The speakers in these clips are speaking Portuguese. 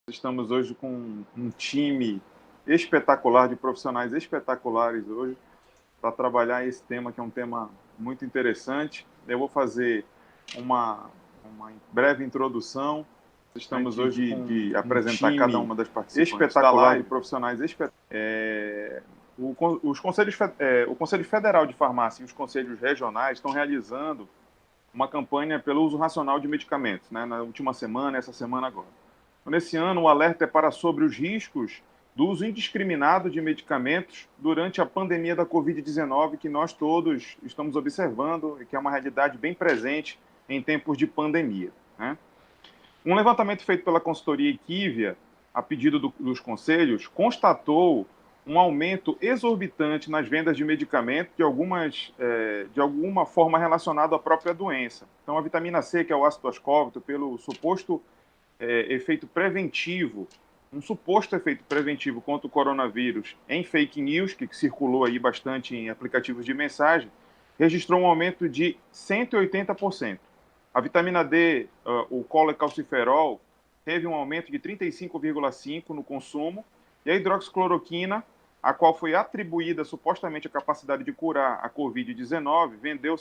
Estamos hoje com um time espetacular, de profissionais espetaculares hoje, para trabalhar esse tema, que é um tema muito interessante. Eu vou fazer uma breve introdução. Estamos hoje de apresentar cada uma das participantes espetacular de profissionais espetaculares. O Conselho Federal de Farmácia e os conselhos regionais estão realizando uma campanha pelo uso racional de medicamentos, né, na última semana, essa semana agora. Nesse ano, o alerta é sobre os riscos do uso indiscriminado de medicamentos durante a pandemia da Covid-19, que nós todos estamos observando e que é uma realidade bem presente em tempos de pandemia, né? Um levantamento feito pela consultoria Equivia, a pedido dos conselhos, constatou um aumento exorbitante nas vendas de medicamentos de alguma forma relacionado à própria doença. Então, a vitamina C, que é o ácido ascórbico, pelo suposto efeito preventivo, um suposto efeito preventivo contra o coronavírus em fake news, que circulou aí bastante em aplicativos de mensagem, registrou um aumento de 180%. A vitamina D, o colecalciferol, teve um aumento de 35,5% no consumo, e a hidroxicloroquina, a qual foi atribuída supostamente a capacidade de curar a Covid-19, vendeu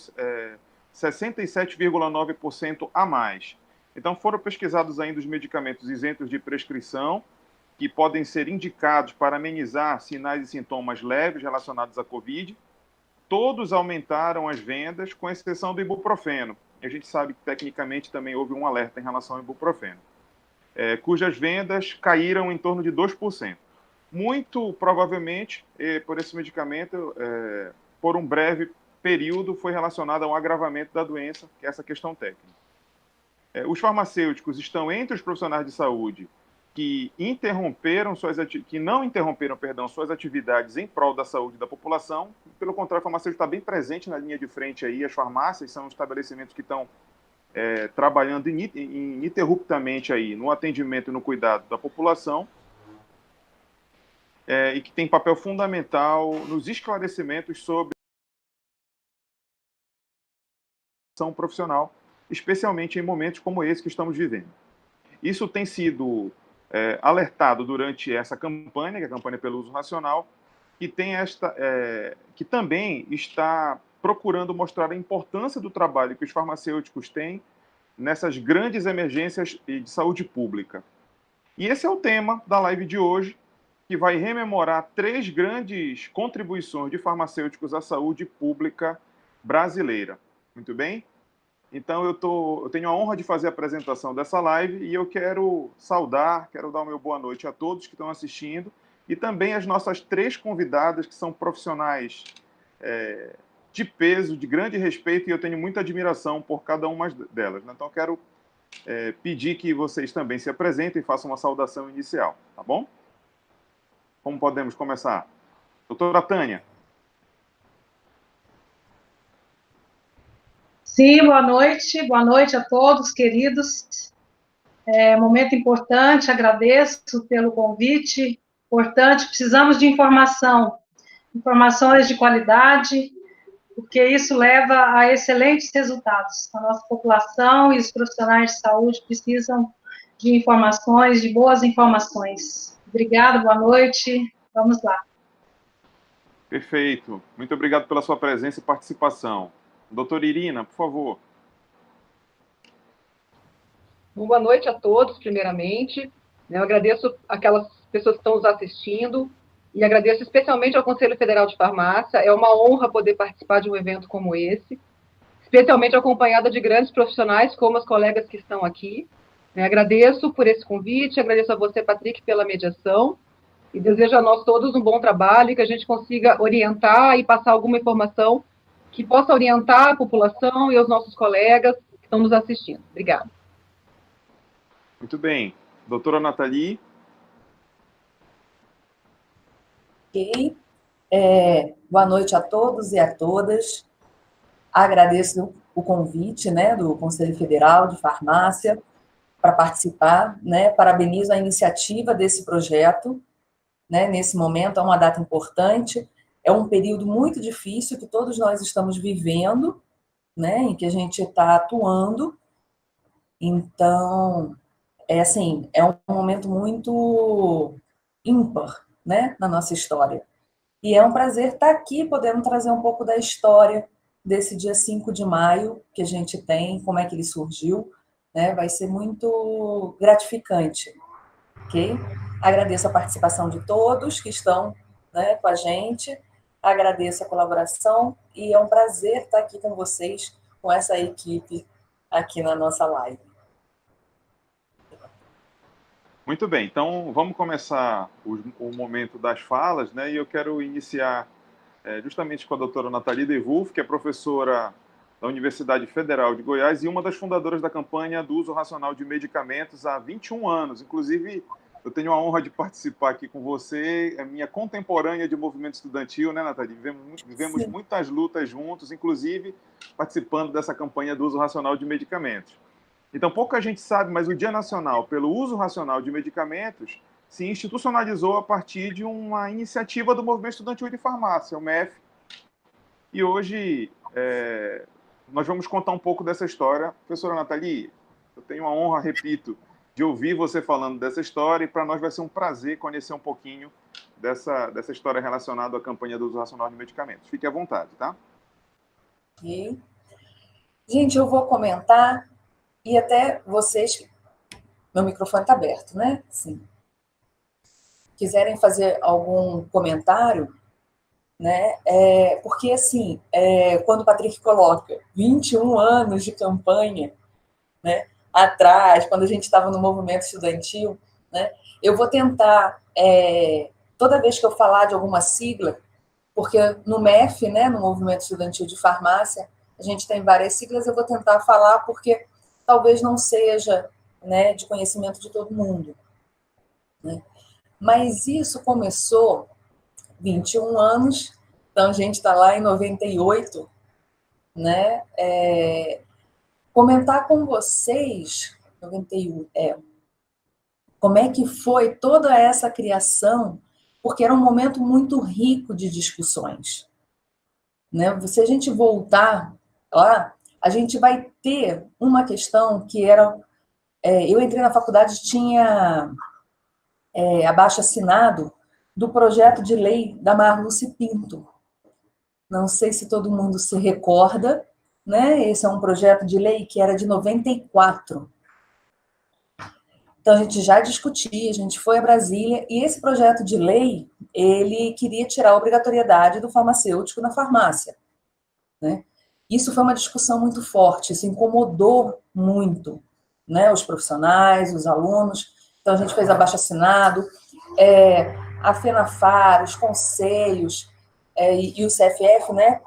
67,9% a mais. Então, foram pesquisados ainda os medicamentos isentos de prescrição, que podem ser indicados para amenizar sinais e sintomas leves relacionados à Covid. Todos aumentaram as vendas, com exceção do ibuprofeno. A gente sabe que, tecnicamente, também houve um alerta em relação ao ibuprofeno, cujas vendas caíram em torno de 2%. Muito provavelmente, por esse medicamento, por um breve período, foi relacionado a um agravamento da doença, que é essa questão técnica. Os farmacêuticos estão entre os profissionais de saúde que não interromperam suas atividades em prol da saúde da população. Pelo contrário, o farmacêutico está bem presente na linha de frente aí. As farmácias são estabelecimentos que estão trabalhando ininterruptamente aí no atendimento e no cuidado da população, e que tem papel fundamental nos esclarecimentos sobre a ação profissional, especialmente em momentos como esse que estamos vivendo. Isso tem sido alertado durante essa campanha, que é a campanha pelo uso racional, que também está procurando mostrar a importância do trabalho que os farmacêuticos têm nessas grandes emergências de saúde pública. E esse é o tema da live de hoje, que vai rememorar 3 grandes contribuições de farmacêuticos à saúde pública brasileira. Muito bem? Então, eu tenho a honra de fazer a apresentação dessa live e eu quero dar o meu boa noite a todos que estão assistindo e também as nossas 3 convidadas, que são profissionais de peso, de grande respeito, e eu tenho muita admiração por cada uma delas, né? Então, eu quero pedir que vocês também se apresentem e façam uma saudação inicial, tá bom? Como podemos começar? Doutora Tânia. Sim, boa noite a todos, queridos. Momento importante, agradeço pelo convite, importante, precisamos de informações de qualidade, porque isso leva a excelentes resultados. A nossa população e os profissionais de saúde precisam de informações, de boas informações. Obrigada, boa noite, vamos lá. Perfeito, muito obrigado pela sua presença e participação. Doutora Irina, por favor. Boa noite a todos, primeiramente. Eu agradeço aquelas pessoas que estão nos assistindo e agradeço especialmente ao Conselho Federal de Farmácia. É uma honra poder participar de um evento como esse, especialmente acompanhada de grandes profissionais, como as colegas que estão aqui. Agradeço por esse convite, agradeço a você, Patrick, pela mediação e desejo a nós todos um bom trabalho e que a gente consiga orientar e passar alguma informação que possa orientar a população e os nossos colegas que estão nos assistindo. Obrigada. Muito bem. Doutora Nathalie. Ok. Boa noite a todos e a todas. Agradeço o convite, né, do Conselho Federal de Farmácia para participar, né, parabenizo a iniciativa desse projeto, né, nesse momento, é uma data importante, é um período muito difícil que todos nós estamos vivendo, né, em que a gente está atuando, então assim, é um momento muito ímpar, né, na nossa história. E é um prazer estar aqui, podendo trazer um pouco da história desse dia 5 de maio que a gente tem, como é que ele surgiu, né? Vai ser muito gratificante, ok? Agradeço a participação de todos que estão, né, com a gente, agradeço a colaboração e é um prazer estar aqui com vocês, com essa equipe aqui na nossa live. Muito bem, então vamos começar o momento das falas, né? E eu quero iniciar justamente com a doutora Nathalie Devulf, que é professora da Universidade Federal de Goiás e uma das fundadoras da campanha do uso racional de medicamentos há 21 anos. Inclusive, eu tenho a honra de participar aqui com você, é minha contemporânea de movimento estudantil, né, Nathalie? Vivemos muitas lutas juntos, inclusive participando dessa campanha do uso racional de medicamentos. Então, pouca gente sabe, mas o Dia Nacional pelo Uso Racional de Medicamentos se institucionalizou a partir de uma iniciativa do Movimento Estudantil de Farmácia, o MEF. E hoje nós vamos contar um pouco dessa história. Professora Nathalie, eu tenho a honra, repito, de ouvir você falando dessa história e para nós vai ser um prazer conhecer um pouquinho dessa história relacionada à campanha do uso racional de medicamentos. Fique à vontade, tá? Okay. Gente, eu vou comentar e até vocês... Meu microfone está aberto, né? Sim. Quiserem fazer algum comentário, né? Porque, assim, quando o Patrick coloca 21 anos de campanha, né, atrás, quando a gente estava no movimento estudantil, né, eu vou tentar, toda vez que eu falar de alguma sigla, porque no MEF, né, no Movimento Estudantil de Farmácia, a gente tem várias siglas, eu vou tentar falar porque talvez não seja, né, de conhecimento de todo mundo, né? Mas isso começou 21 anos, então a gente está lá em 98, né? Comentar com vocês, 91, como é que foi toda essa criação, porque era um momento muito rico de discussões, né? Se a gente voltar lá, a gente vai ter uma questão que era... eu entrei na faculdade, tinha abaixo-assinado do projeto de lei da Marluce Pinto. Não sei se todo mundo se recorda, né? Esse é um projeto de lei que era de 94. Então, a gente já discutia, a gente foi a Brasília, e esse projeto de lei, ele queria tirar a obrigatoriedade do farmacêutico na farmácia, né? Isso foi uma discussão muito forte, isso incomodou muito, né, os profissionais, os alunos. Então, a gente fez abaixo-assinado, a FENAFAR, os conselhos e o CFF, né,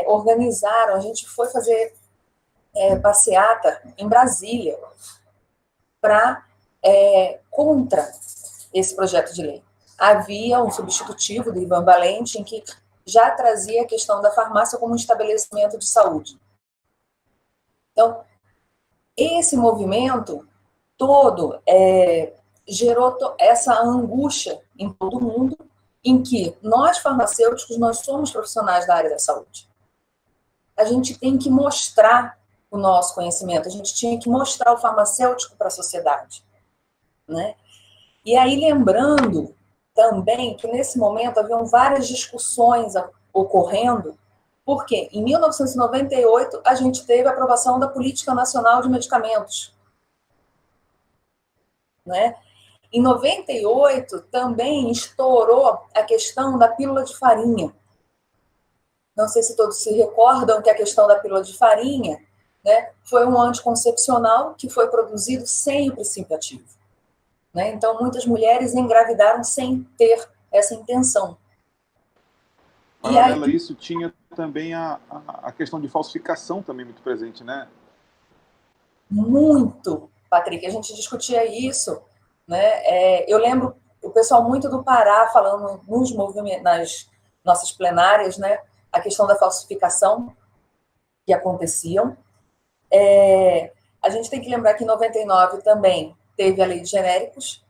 organizaram, a gente foi fazer passeata em Brasília para contra esse projeto de lei. Havia um substitutivo do Ivan Valente em que já trazia a questão da farmácia como um estabelecimento de saúde. Então, esse movimento todo gerou essa angústia em todo mundo, em que nós, farmacêuticos, nós somos profissionais da área da saúde. A gente tem que mostrar o nosso conhecimento, a gente tinha que mostrar o farmacêutico para a sociedade, né? E aí, lembrando também que, nesse momento, haviam várias discussões ocorrendo, porque em 1998 a gente teve a aprovação da Política Nacional de Medicamentos, né? Em 98 também estourou a questão da pílula de farinha. Não sei se todos se recordam que a questão da pílula de farinha, né, foi um anticoncepcional que foi produzido sem o princípio ativo, né? Então, muitas mulheres engravidaram sem ter essa intenção. Paralela a isso, tinha também a questão de falsificação também muito presente, né? Muito, Patrick. A gente discutia isso, né? Eu lembro o pessoal muito do Pará falando nos movimentos, nas nossas plenárias, né? A questão da falsificação que aconteciam. A gente tem que lembrar que em 99 também teve a lei de genéricos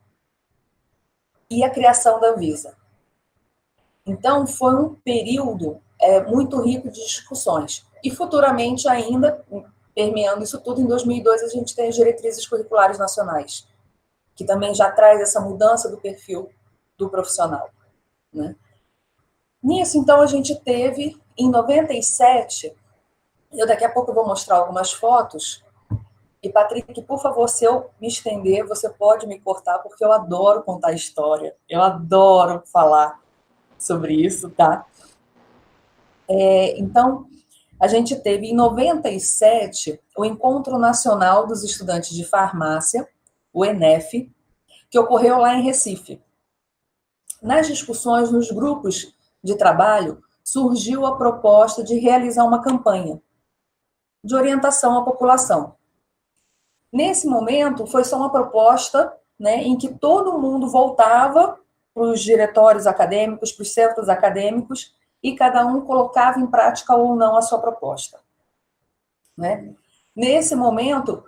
e a criação da Anvisa. Então, foi um período muito rico de discussões. E futuramente ainda, permeando isso tudo, em 2002 a gente tem as diretrizes curriculares nacionais, que também já traz essa mudança do perfil do profissional, né? Nisso, então, a gente teve, em 97, eu daqui a pouco vou mostrar algumas fotos, e, Patrick, por favor, se eu me estender, você pode me cortar, porque eu adoro contar história, eu adoro falar sobre isso, tá? Então, a gente teve, em 97, o Encontro Nacional dos Estudantes de Farmácia, o ENEF, que ocorreu lá em Recife. Nas discussões, nos grupos de trabalho, surgiu a proposta de realizar uma campanha de orientação à população. Nesse momento, foi só uma proposta, né, em que todo mundo voltava para os diretórios acadêmicos, para os centros acadêmicos, e cada um colocava em prática ou não a sua proposta, né? Nesse momento,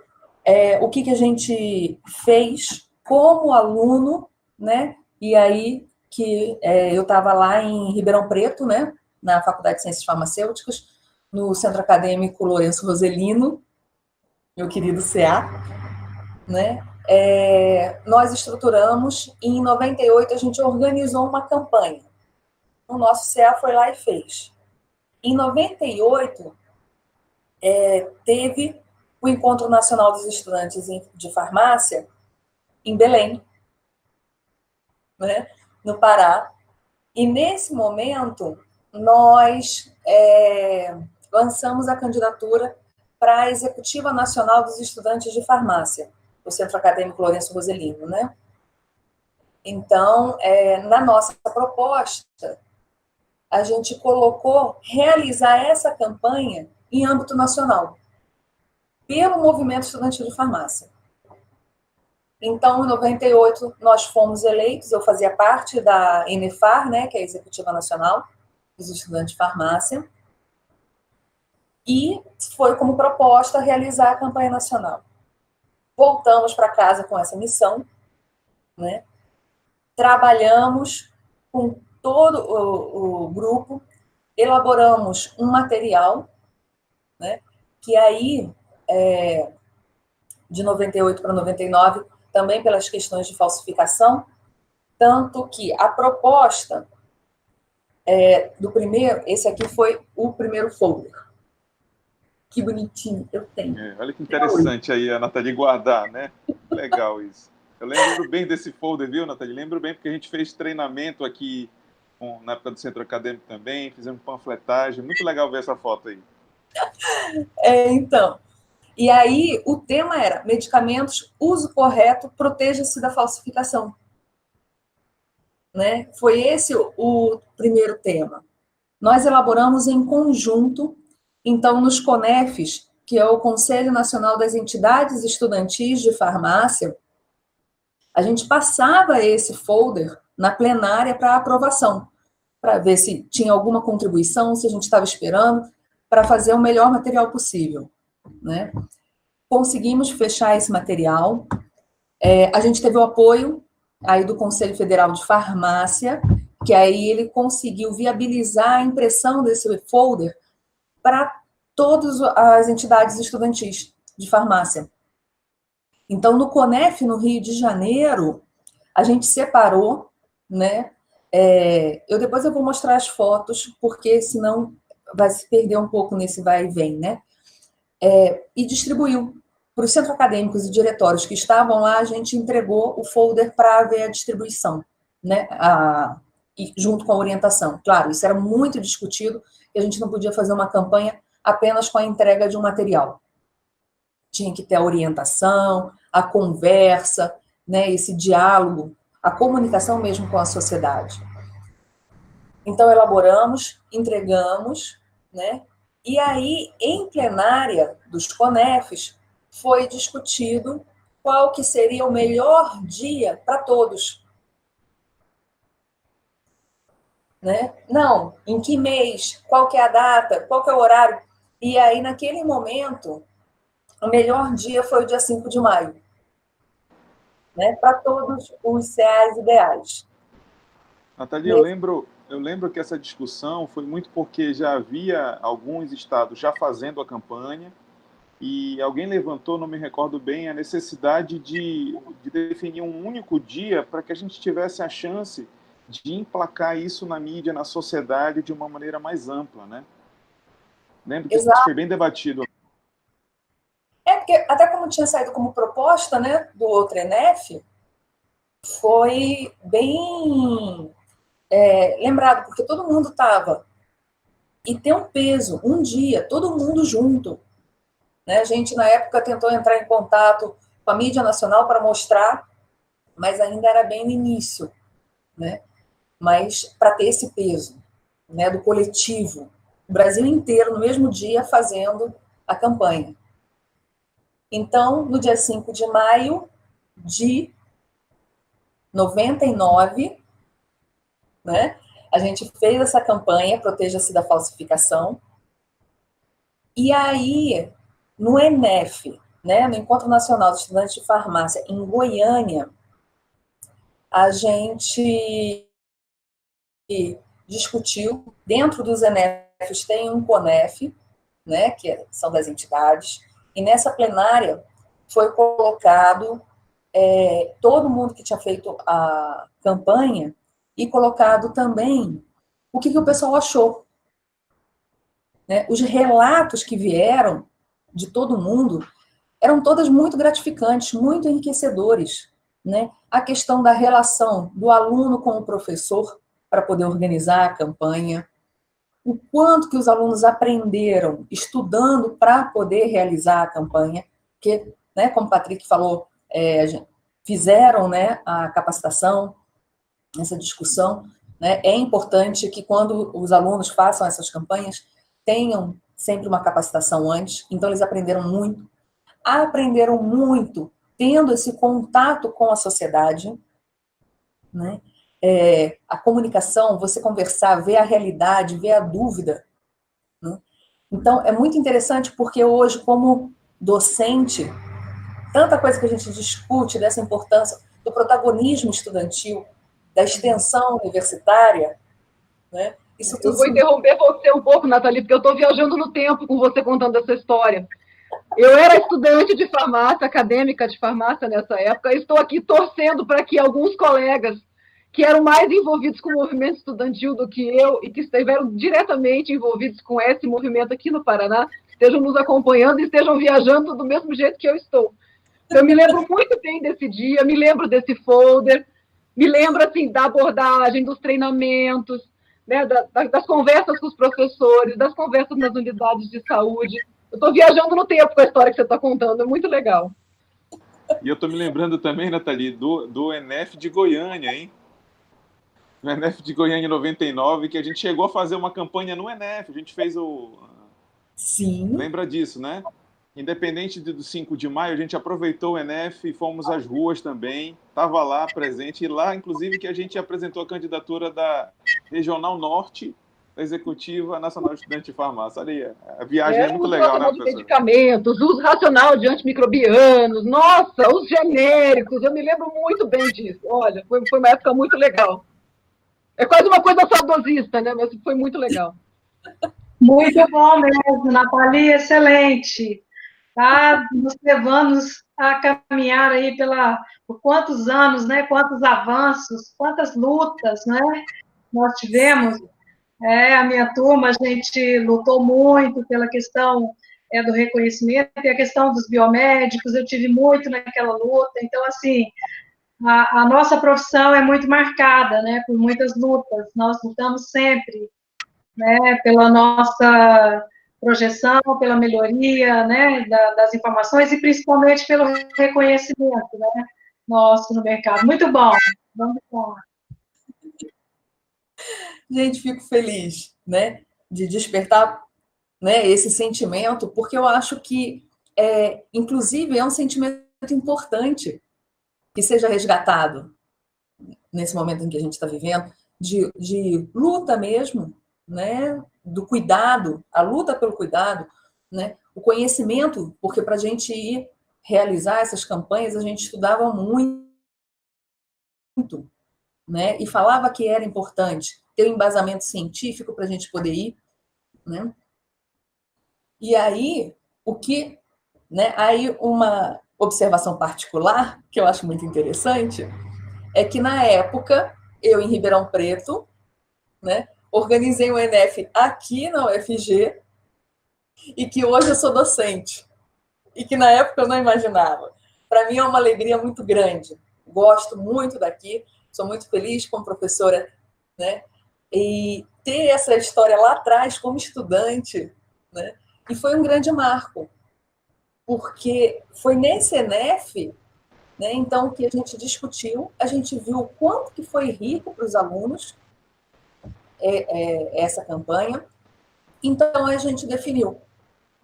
o que a gente fez como aluno, né? E aí que eu estava lá em Ribeirão Preto, né? Na Faculdade de Ciências Farmacêuticas, no Centro Acadêmico Lourenço Roselino, meu querido CA, né? Nós estruturamos, e em 98 a gente organizou uma campanha. O nosso CA foi lá e fez. Em 98, teve o Encontro Nacional dos Estudantes de Farmácia em Belém, né, no Pará. E, nesse momento, nós lançamos a candidatura para a Executiva Nacional dos Estudantes de Farmácia, o Centro Acadêmico Lourenço Roselino, né? Então, na nossa proposta, a gente colocou realizar essa campanha em âmbito nacional, pelo movimento estudantil de farmácia. Então, em 98, nós fomos eleitos, eu fazia parte da ENEFAR, né, que é a Executiva Nacional dos Estudantes de Farmácia, e foi como proposta realizar a campanha nacional. Voltamos para casa com essa missão, né? Trabalhamos com todo o grupo, elaboramos um material, né, que aí, de 98 para 99, também pelas questões de falsificação, tanto que a proposta do primeiro, esse aqui foi o primeiro folder. Que bonitinho, eu tenho. Olha que interessante aí a Nathalie guardar, né? Legal isso. Eu lembro bem desse folder, viu, Nathalie? Lembro bem porque a gente fez treinamento aqui na época do Centro Acadêmico também, fizemos panfletagem. Muito legal ver essa foto aí. Então, e aí o tema era medicamentos, uso correto, proteja-se da falsificação. Né? Foi esse o primeiro tema. Nós elaboramos em conjunto, então, nos CONEFs, que é o Conselho Nacional das Entidades Estudantis de Farmácia, a gente passava esse folder na plenária para aprovação, para ver se tinha alguma contribuição, se a gente estava esperando, para fazer o melhor material possível, né? Conseguimos fechar esse material. A gente teve o apoio aí do Conselho Federal de Farmácia, que aí ele conseguiu viabilizar a impressão desse folder para todas as entidades estudantis de farmácia. Então, no CONEF, no Rio de Janeiro, a gente separou, né? Depois eu vou mostrar as fotos, porque senão vai se perder um pouco nesse vai e vem, né? E distribuiu para os centros acadêmicos e diretórios que estavam lá, a gente entregou o folder para ver a distribuição, né? E junto com a orientação. Claro, isso era muito discutido, e a gente não podia fazer uma campanha apenas com a entrega de um material. Tinha que ter a orientação, a conversa, né? Esse diálogo, a comunicação mesmo com a sociedade. Então, elaboramos, entregamos, né? E aí, em plenária dos CONEFs, foi discutido qual que seria o melhor dia para todos. Né? Não, em que mês, qual que é a data, qual que é o horário. E aí, naquele momento, o melhor dia foi o dia 5 de maio. Né? Para todos os CAs ideais. Nathalie, eu lembro que essa discussão foi muito porque já havia alguns estados já fazendo a campanha, e alguém levantou, não me recordo bem, a necessidade de definir um único dia para que a gente tivesse a chance de emplacar isso na mídia, na sociedade, de uma maneira mais ampla, né? Lembro que isso foi bem debatido. Porque até como tinha saído como proposta, né, do outro ENEF, foi bem lembrado, porque todo mundo estava. E tem um peso, um dia, todo mundo junto. Né? A gente, na época, tentou entrar em contato com a mídia nacional para mostrar, mas ainda era bem no início. Né? Mas para ter esse peso, né, do coletivo, o Brasil inteiro, no mesmo dia, fazendo a campanha. Então, no dia 5 de maio de 99, né, a gente fez essa campanha, Proteja-se da Falsificação, e aí, no ENEF, né, no Encontro Nacional dos Estudantes de Farmácia, em Goiânia, a gente discutiu, dentro dos ENEFs tem um CONEF, né, que são das entidades, e nessa plenária foi colocado todo mundo que tinha feito a campanha e colocado também o que o pessoal achou. Né? Os relatos que vieram de todo mundo eram todas muito gratificantes, muito enriquecedores. Né? A questão da relação do aluno com o professor para poder organizar a campanha, o quanto que os alunos aprenderam estudando para poder realizar a campanha, que, né, como o Patrick falou, fizeram, né, a capacitação, essa discussão. Né? É importante que quando os alunos façam essas campanhas, tenham sempre uma capacitação antes, então eles aprenderam muito tendo esse contato com a sociedade, né? A comunicação, você conversar, ver a realidade, ver a dúvida. Né? Então, é muito interessante porque hoje, como docente, tanta coisa que a gente discute dessa importância do protagonismo estudantil, da extensão universitária, né? Isso tudo. Eu vou interromper você um pouco, Nathalie, porque eu estou viajando no tempo com você contando essa história. Eu era estudante de farmácia, acadêmica de farmácia nessa época, e estou aqui torcendo para que alguns colegas que eram mais envolvidos com o movimento estudantil do que eu e que estiveram diretamente envolvidos com esse movimento aqui no Paraná, estejam nos acompanhando e estejam viajando do mesmo jeito que eu estou. Eu me lembro muito bem desse dia, me lembro desse folder, me lembro assim, da abordagem, dos treinamentos, né, das conversas com os professores, das conversas nas unidades de saúde. Eu estou viajando no tempo com a história que você está contando, é muito legal. E eu estou me lembrando também, Nathalie, do ENEF de Goiânia, hein? No ENEF de Goiânia em 99, que a gente chegou a fazer uma campanha no ENEF, a gente fez o... Sim. Lembra disso, né? Independente do 5 de maio, a gente aproveitou o ENEF e fomos às ruas também, estava lá presente, e lá, inclusive, que a gente apresentou a candidatura da Regional Norte, da Executiva Nacional Estudante de Farmácia. Olha aí, a viagem é muito legal, né, professor? Medicamentos, uso racional de antimicrobianos, nossa, os genéricos, eu me lembro muito bem disso. Olha, foi uma época muito legal. É quase uma coisa saudosista, né? Mas foi muito legal. Muito bom mesmo, Nathalie, excelente. Está nos levando a caminhar aí por quantos anos, né? Quantos avanços, quantas lutas, né? Nós tivemos. A minha turma, a gente lutou muito pela questão do reconhecimento e a questão dos biomédicos, eu tive muito naquela luta. Então, assim, a nossa profissão é muito marcada, né? Por muitas lutas. Nós lutamos sempre, né? Pela nossa projeção, pela melhoria, né, das informações e principalmente pelo reconhecimento, né, nosso no mercado. Muito bom. Vamos lá. Gente, fico feliz, né, de despertar, né, esse sentimento, porque eu acho que, inclusive, é um sentimento importante que seja resgatado nesse momento em que a gente está vivendo, de luta mesmo, né, do cuidado, a luta pelo cuidado, né, o conhecimento, porque para a gente ir realizar essas campanhas, a gente estudava muito, né, e falava que era importante ter um embasamento científico para a gente poder ir, né? E aí, o que né? Aí, uma observação particular, que eu acho muito interessante, é que, na época, eu, em Ribeirão Preto, né, organizei o ENEF aqui na UFG, e que hoje eu sou docente, e que na época eu não imaginava. Para mim é uma alegria muito grande. Gosto muito daqui, sou muito feliz como professora, né? E ter essa história lá atrás como estudante, né? E foi um grande marco, porque foi nesse ENEF, né, então, que a gente discutiu, a gente viu o quanto que foi rico para os alunos essa campanha. Então, a gente definiu,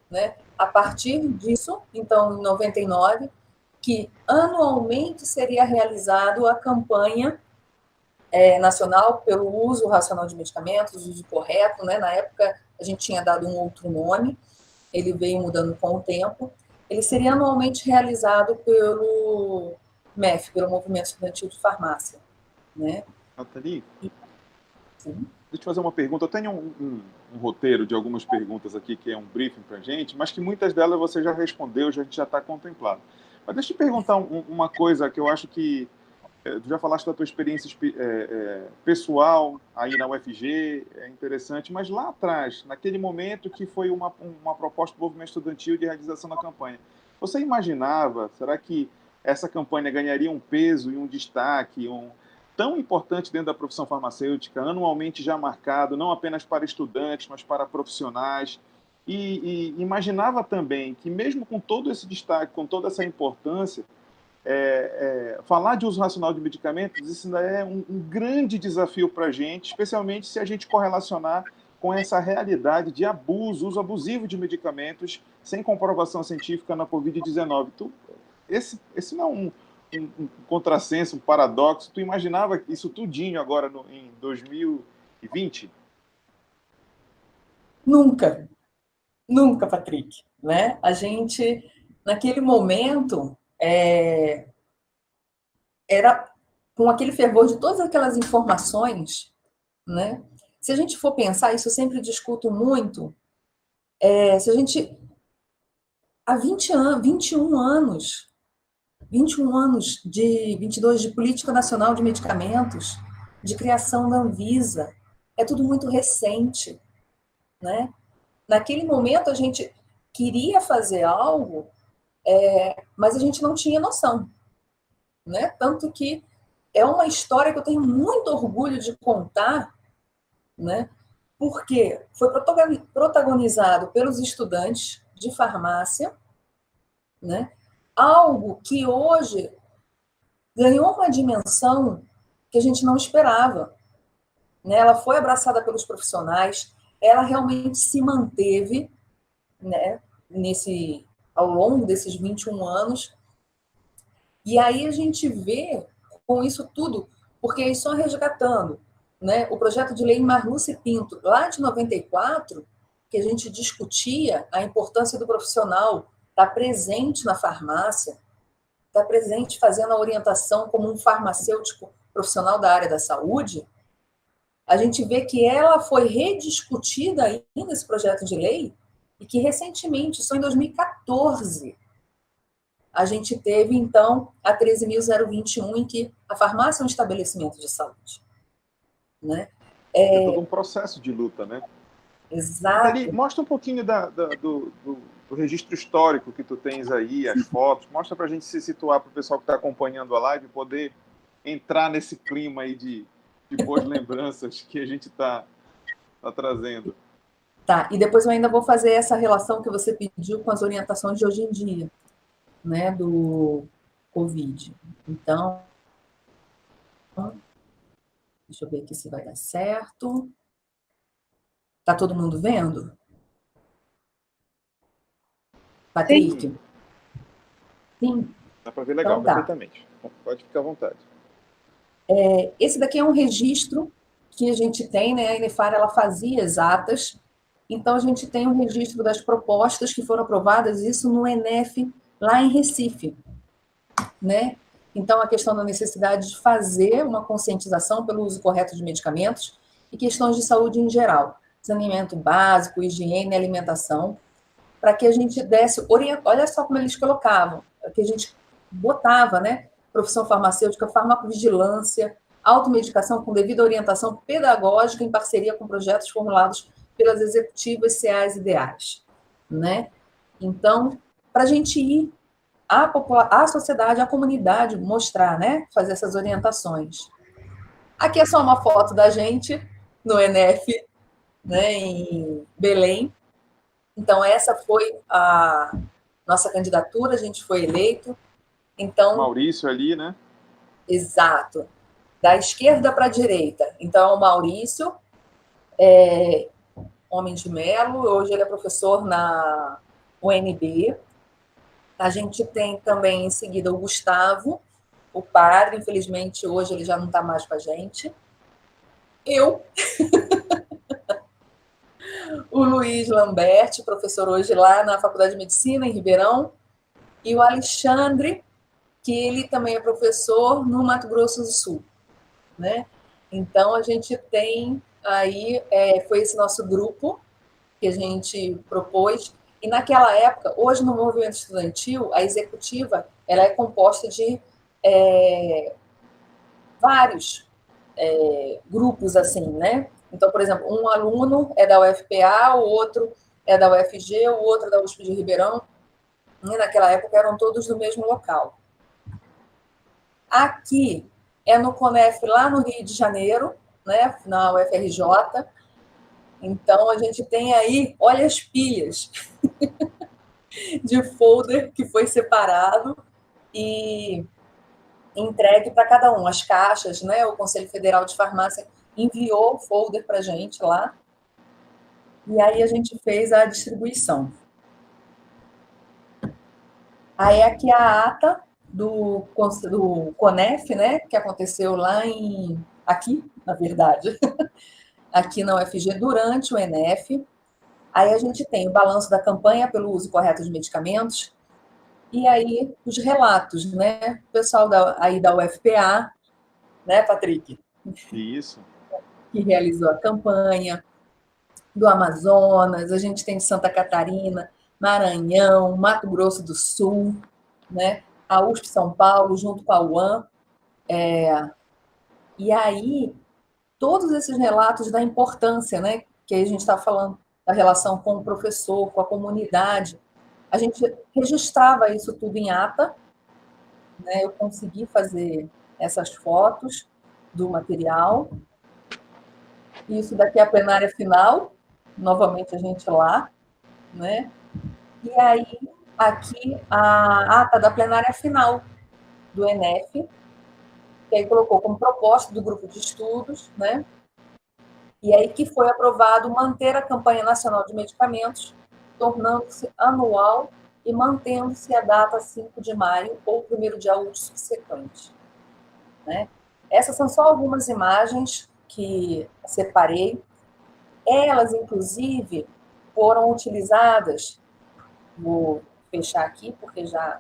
né, a partir disso, então, em 99, que anualmente seria realizado a campanha nacional pelo uso racional de medicamentos, uso correto, né? Na época, a gente tinha dado um outro nome, ele veio mudando com o tempo. Ele seria anualmente realizado pelo MEF, pelo Movimento Estudantil de Farmácia, né? Nathalie, Sim. deixa eu te fazer uma pergunta. Eu tenho um roteiro de algumas perguntas aqui, que é um briefing para a gente, mas que muitas delas você já respondeu, a gente já está contemplado. Mas deixa eu te perguntar uma coisa que eu acho que tu já falaste da tua experiência pessoal aí na UFG, é interessante, mas lá atrás, naquele momento que foi uma proposta do movimento estudantil de realização da campanha, você imaginava, será que essa campanha ganharia um peso e um destaque tão importante dentro da profissão farmacêutica, anualmente já marcado, não apenas para estudantes, mas para profissionais? E imaginava também que, mesmo com todo esse destaque, com toda essa importância, falar de uso racional de medicamentos, isso ainda é um grande desafio para a gente, especialmente se a gente correlacionar com essa realidade de uso abusivo de medicamentos sem comprovação científica na Covid-19. Esse não é um contrassenso, um paradoxo? Tu imaginava isso tudinho agora em 2020? Nunca, nunca, Patrick, né? A gente, naquele momento, era com aquele fervor de todas aquelas informações, né? Se a gente for pensar, isso eu sempre discuto muito, se a gente, há 20 anos, 21 anos 22 de Política Nacional de Medicamentos, de criação da Anvisa, é tudo muito recente, né? Naquele momento a gente queria fazer algo, mas a gente não tinha noção, né? Tanto que é uma história que eu tenho muito orgulho de contar, né? Porque foi protagonizado pelos estudantes de farmácia, né? Algo que hoje ganhou uma dimensão que a gente não esperava, né? Ela foi abraçada pelos profissionais, ela realmente se manteve, né, ao longo desses 21 anos. E aí a gente vê com isso tudo, porque aí só resgatando, né, o projeto de lei Marluce Pinto, lá de 94, que a gente discutia a importância do profissional estar presente na farmácia, estar presente fazendo a orientação como um farmacêutico profissional da área da saúde, a gente vê que ela foi rediscutida ainda, esse projeto de lei, e que recentemente, só em 2014, a gente teve, então, a 13.021, em que a farmácia é um estabelecimento de saúde, né? É todo um processo de luta, né? Exato. Ali, mostra um pouquinho do registro histórico que tu tens aí, as fotos. Mostra para a gente se situar, para o pessoal que está acompanhando a live, poder entrar nesse clima aí de boas lembranças que a gente está trazendo. Tá, e depois eu ainda vou fazer essa relação que você pediu com as orientações de hoje em dia, né, do Covid. Então, deixa eu ver aqui se vai dar certo. Tá todo mundo vendo? Patrick? Sim. Sim. Dá para ver legal, então, perfeitamente. Pode ficar à vontade. Esse daqui é um registro que a gente tem, né? A Inefar, ela fazia as atas, então a gente tem um registro das propostas que foram aprovadas, isso no ENEF, lá em Recife, né? Então, a questão da necessidade de fazer uma conscientização pelo uso correto de medicamentos e questões de saúde em geral, saneamento básico, higiene e alimentação. para que a gente desse olha só como eles colocavam, que a gente botava, né? Profissão farmacêutica, farmacovigilância, automedicação com devida orientação pedagógica em parceria com projetos formulados pelas executivas CAs e DAs, né? Então, para a gente ir à sociedade, à comunidade, mostrar, né? Fazer essas orientações. Aqui é só uma foto da gente no ENEF, né, em Belém. Então, essa foi a nossa candidatura, a gente foi eleito. Então, Maurício ali, né? Exato. Da esquerda para a direita. Então, o Maurício, homem de Melo, hoje ele é professor na UNB. A gente tem também, em seguida, o Gustavo, o padre, infelizmente, hoje ele já não está mais com a gente. Eu, o Luiz Lambert, professor hoje lá na Faculdade de Medicina, em Ribeirão, e o Alexandre, que ele também é professor no Mato Grosso do Sul, né? Então, a gente tem aí, foi esse nosso grupo que a gente propôs, e naquela época, hoje no movimento estudantil, a executiva, ela é composta de vários grupos, assim, né? Então, por exemplo, um aluno é da UFPA, o outro é da UFG, o outro é da USP de Ribeirão, e naquela época eram todos do mesmo local. Aqui é no CONEF, lá no Rio de Janeiro, né, na UFRJ. Então, a gente tem aí, olha as pilhas de folder que foi separado e entregue para cada um. As caixas, né, o Conselho Federal de Farmácia enviou o folder para a gente lá, e aí a gente fez a distribuição. Aí aqui a ata do CONEF, né, que aconteceu lá aqui, na verdade, aqui na UFG, durante o ENEF. Aí a gente tem o balanço da campanha pelo uso correto de medicamentos, e aí os relatos, né, o pessoal aí da UFPA, né, Patrick? Isso. Que realizou a campanha, do Amazonas, a gente tem de Santa Catarina, Maranhão, Mato Grosso do Sul, né? A USP São Paulo, junto com a UAM. E aí, todos esses relatos da importância, né? Que a gente está falando da relação com o professor, com a comunidade, a gente registrava isso tudo em ata, né? Eu consegui fazer essas fotos do material. Isso daqui é a plenária final, novamente a gente lá, né? E aí, aqui, a ata da plenária final do ENEF, que aí colocou como proposta do grupo de estudos, né? E aí que foi aprovado manter a campanha nacional de medicamentos, tornando-se anual e mantendo-se a data 5 de maio ou 1º dia útil subsequente, né? Essas são só algumas imagens que separei. Elas, inclusive, foram utilizadas. Vou fechar aqui, porque já...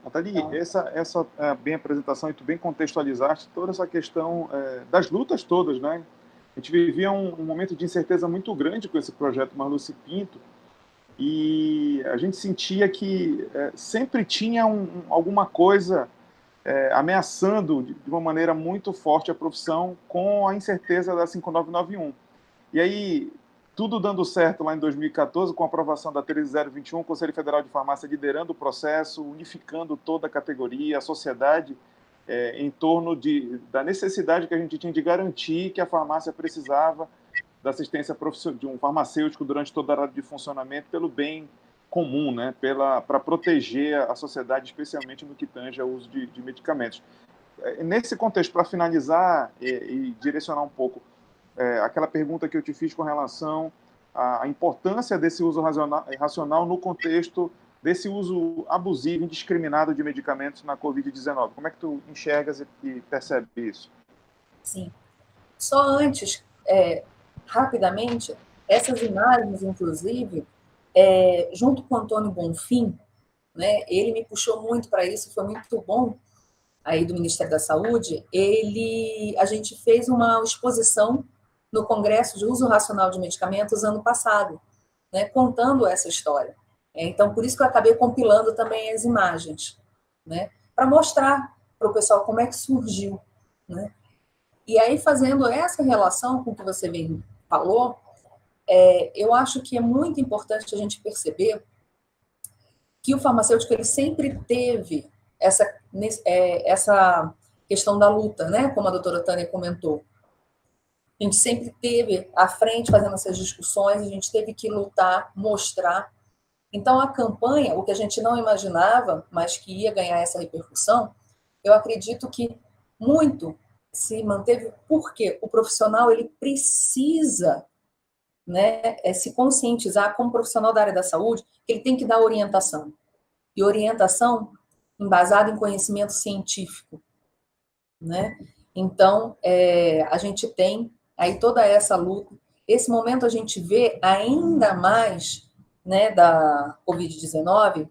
Nathalie, essa bem apresentação, e tu bem contextualizaste toda essa questão das lutas todas, né? A gente vivia um momento de incerteza muito grande com esse projeto Marluce Pinto, e a gente sentia que sempre tinha alguma coisa ameaçando de uma maneira muito forte a profissão, com a incerteza da 5991. E aí, tudo dando certo lá em 2014, com a aprovação da 13021, o Conselho Federal de Farmácia liderando o processo, unificando toda a categoria, a sociedade, em torno da necessidade que a gente tinha de garantir que a farmácia precisava da assistência de um farmacêutico durante toda a área de funcionamento, pelo bem comum, né? Para proteger a sociedade, especialmente no que tange ao uso de medicamentos. Nesse contexto, para finalizar e direcionar um pouco, aquela pergunta que eu te fiz com relação à importância desse uso racional no contexto desse uso abusivo, indiscriminado de medicamentos na Covid-19. Como é que tu enxergas e percebe isso? Sim. Só antes, rapidamente, essas imagens, inclusive, junto com o Antônio Bonfim, né, ele me puxou muito para isso, foi muito bom, aí do Ministério da Saúde, a gente fez uma exposição no Congresso de Uso Racional de Medicamentos ano passado, né, contando essa história. Então, por isso que eu acabei compilando também as imagens, né, para mostrar para o pessoal como é que surgiu, né? E aí, fazendo essa relação com o que você bem falou, eu acho que é muito importante a gente perceber que o farmacêutico ele sempre teve essa questão da luta, né? Como a doutora Tânia comentou. A gente sempre teve à frente fazendo essas discussões, a gente teve que lutar, mostrar. Então, a campanha, o que a gente não imaginava, mas que ia ganhar essa repercussão, eu acredito que muito se manteve porque o profissional ele precisa, né, se conscientizar como profissional da área da saúde, que ele tem que dar orientação. E orientação embasada em conhecimento científico, né? Então, a gente tem aí toda essa luta. Esse momento a gente vê ainda mais, né, da Covid-19,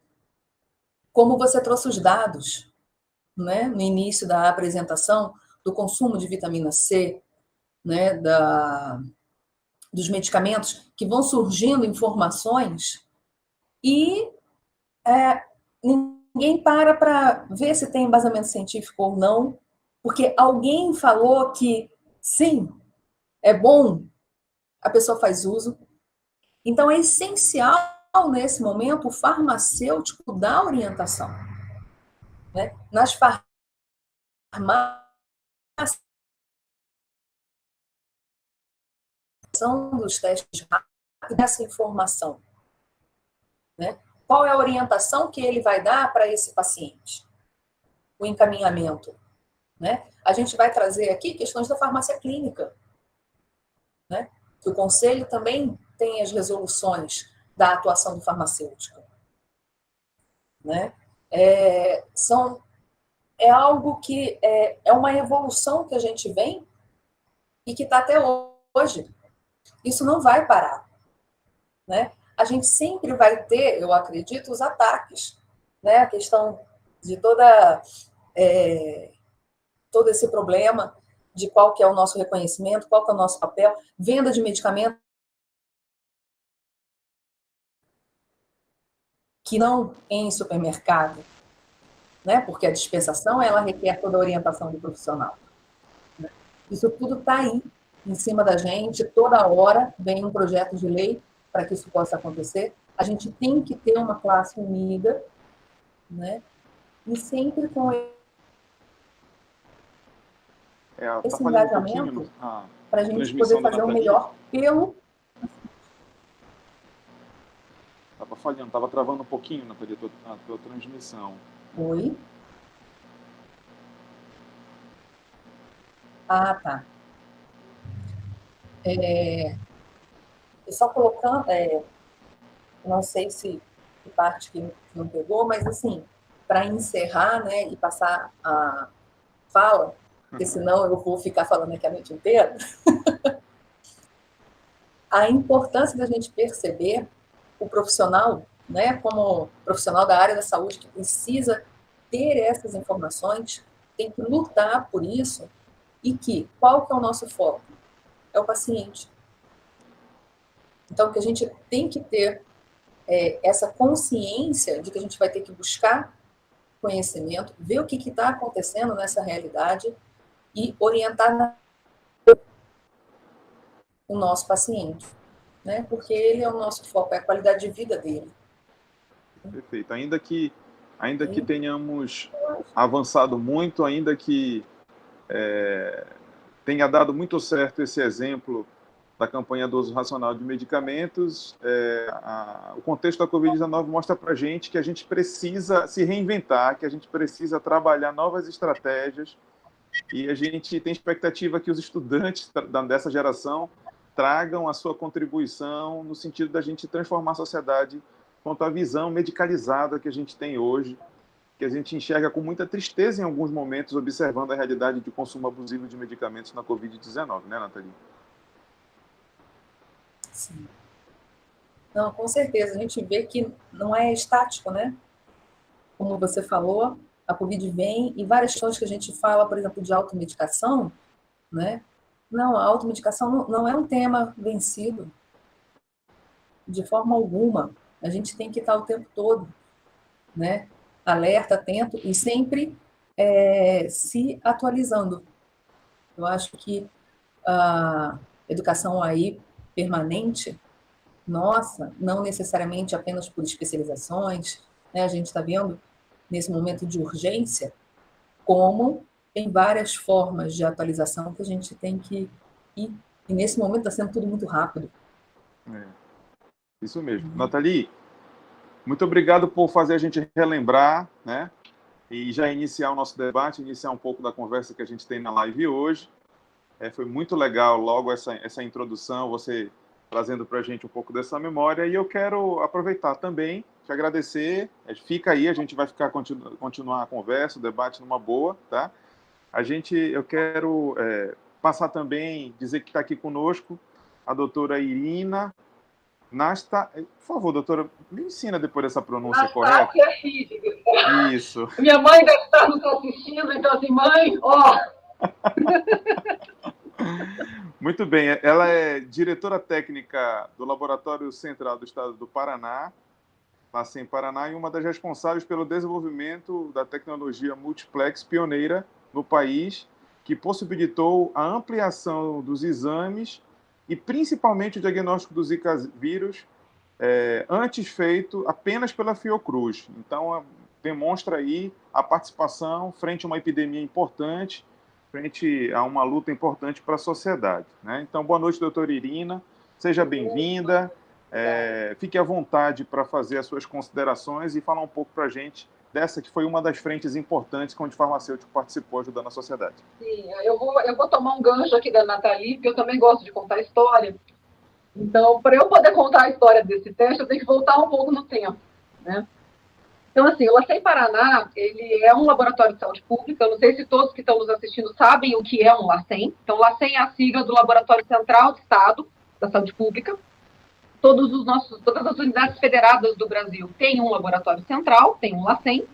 como você trouxe os dados, né, no início da apresentação, do consumo de vitamina C, né, dos medicamentos, que vão surgindo informações e ninguém para ver se tem embasamento científico ou não, porque alguém falou que sim, é bom, a pessoa faz uso. Então, é essencial, nesse momento, o farmacêutico dar orientação. Né? Nas farmácias, dos testes rápidos, essa informação. Né? Qual é a orientação que ele vai dar para esse paciente? O encaminhamento. Né? A gente vai trazer aqui questões da farmácia clínica. Né? O conselho também tem as resoluções da atuação do farmacêutico. Né? É algo que é uma evolução que a gente vem e que está até hoje. Isso não vai parar. Né? A gente sempre vai ter, eu acredito, os ataques. Né? A questão de todo esse problema de qual que é o nosso reconhecimento, qual que é o nosso papel, venda de medicamento que não em supermercado, né? Porque a dispensação, ela requer toda a orientação do profissional. Isso tudo está aí, em cima da gente, toda hora vem um projeto de lei para que isso possa acontecer. A gente tem que ter uma classe unida, né? E sempre com esse engajamento para a gente poder fazer o melhor pelo... Estava falhando, estava travando um pouquinho, Nathalie, a tua transmissão. Oi? Ah, tá. Só colocando, não sei se parte que não pegou, mas assim, para encerrar, né, e passar a fala, porque senão eu vou ficar falando aqui a noite inteira, a importância da gente perceber o profissional, né, como profissional da área da saúde que precisa ter essas informações, tem que lutar por isso, e que, qual que é o nosso foco? É o paciente. Então, que a gente tem que ter essa consciência de que a gente vai ter que buscar conhecimento, ver o que está acontecendo nessa realidade e orientar o nosso paciente, né? Porque ele é o nosso foco, é a qualidade de vida dele. Perfeito. Ainda que tenhamos avançado muito, ainda que tenha dado muito certo esse exemplo da campanha do uso racional de medicamentos, o contexto da Covid-19 mostra para a gente que a gente precisa se reinventar, que a gente precisa trabalhar novas estratégias, e a gente tem expectativa que os estudantes dessa geração tragam a sua contribuição no sentido da gente transformar a sociedade quanto à visão medicalizada que a gente tem hoje, que a gente enxerga com muita tristeza em alguns momentos, observando a realidade de consumo abusivo de medicamentos na Covid-19, né, Nathalie? Sim. Não, com certeza. A gente vê que não é estático, né? Como você falou, a Covid vem e várias questões que a gente fala, por exemplo, de automedicação, né? Não, a automedicação não é um tema vencido. de forma alguma. A gente tem que estar o tempo todo, né, alerta, atento e sempre se atualizando. Eu acho que a educação aí permanente, nossa, não necessariamente apenas por especializações, né? A gente está vendo nesse momento de urgência como tem várias formas de atualização que a gente tem que ir, e nesse momento está sendo tudo muito rápido. Isso mesmo. Nathalie, muito obrigado por fazer a gente relembrar, né? E já iniciar o nosso debate, iniciar um pouco da conversa que a gente tem na live hoje. Foi muito legal logo essa introdução, você trazendo para a gente um pouco dessa memória, e eu quero aproveitar também, te agradecer, fica aí, a gente vai continuar a conversa, o debate numa boa, tá? Eu quero passar também, dizer que está aqui conosco a doutora Irina Nasta. Por favor, doutora, me ensina depois essa pronúncia correta. Isso. Minha mãe deve estar nos assistindo, então assim, mãe, ó... Muito bem, ela é diretora técnica do Laboratório Central do Estado do Paraná, LACEN Paraná, e uma das responsáveis pelo desenvolvimento da tecnologia multiplex pioneira no país, que possibilitou a ampliação dos exames e principalmente o diagnóstico do Zika vírus, antes feito apenas pela Fiocruz. Então, demonstra aí a participação frente a uma epidemia importante, frente a uma luta importante para a sociedade, né? Então, boa noite, doutora Irina, seja bem-vinda, fique à vontade para fazer as suas considerações e falar um pouco para a gente dessa que foi uma das frentes importantes onde o farmacêutico participou ajudando a sociedade. Sim, eu vou tomar um gancho aqui da Nathalie, porque eu também gosto de contar história. Então, para eu poder contar a história desse teste, eu tenho que voltar um pouco no tempo, né? Então, assim, o LACEN Paraná, ele é um laboratório de saúde pública. Eu não sei se todos que estão nos assistindo sabem o que é um LACEN. Então, LACEN é a sigla do Laboratório Central do Estado da Saúde Pública. Todas as unidades federadas do Brasil têm um laboratório central, tem um LACEN.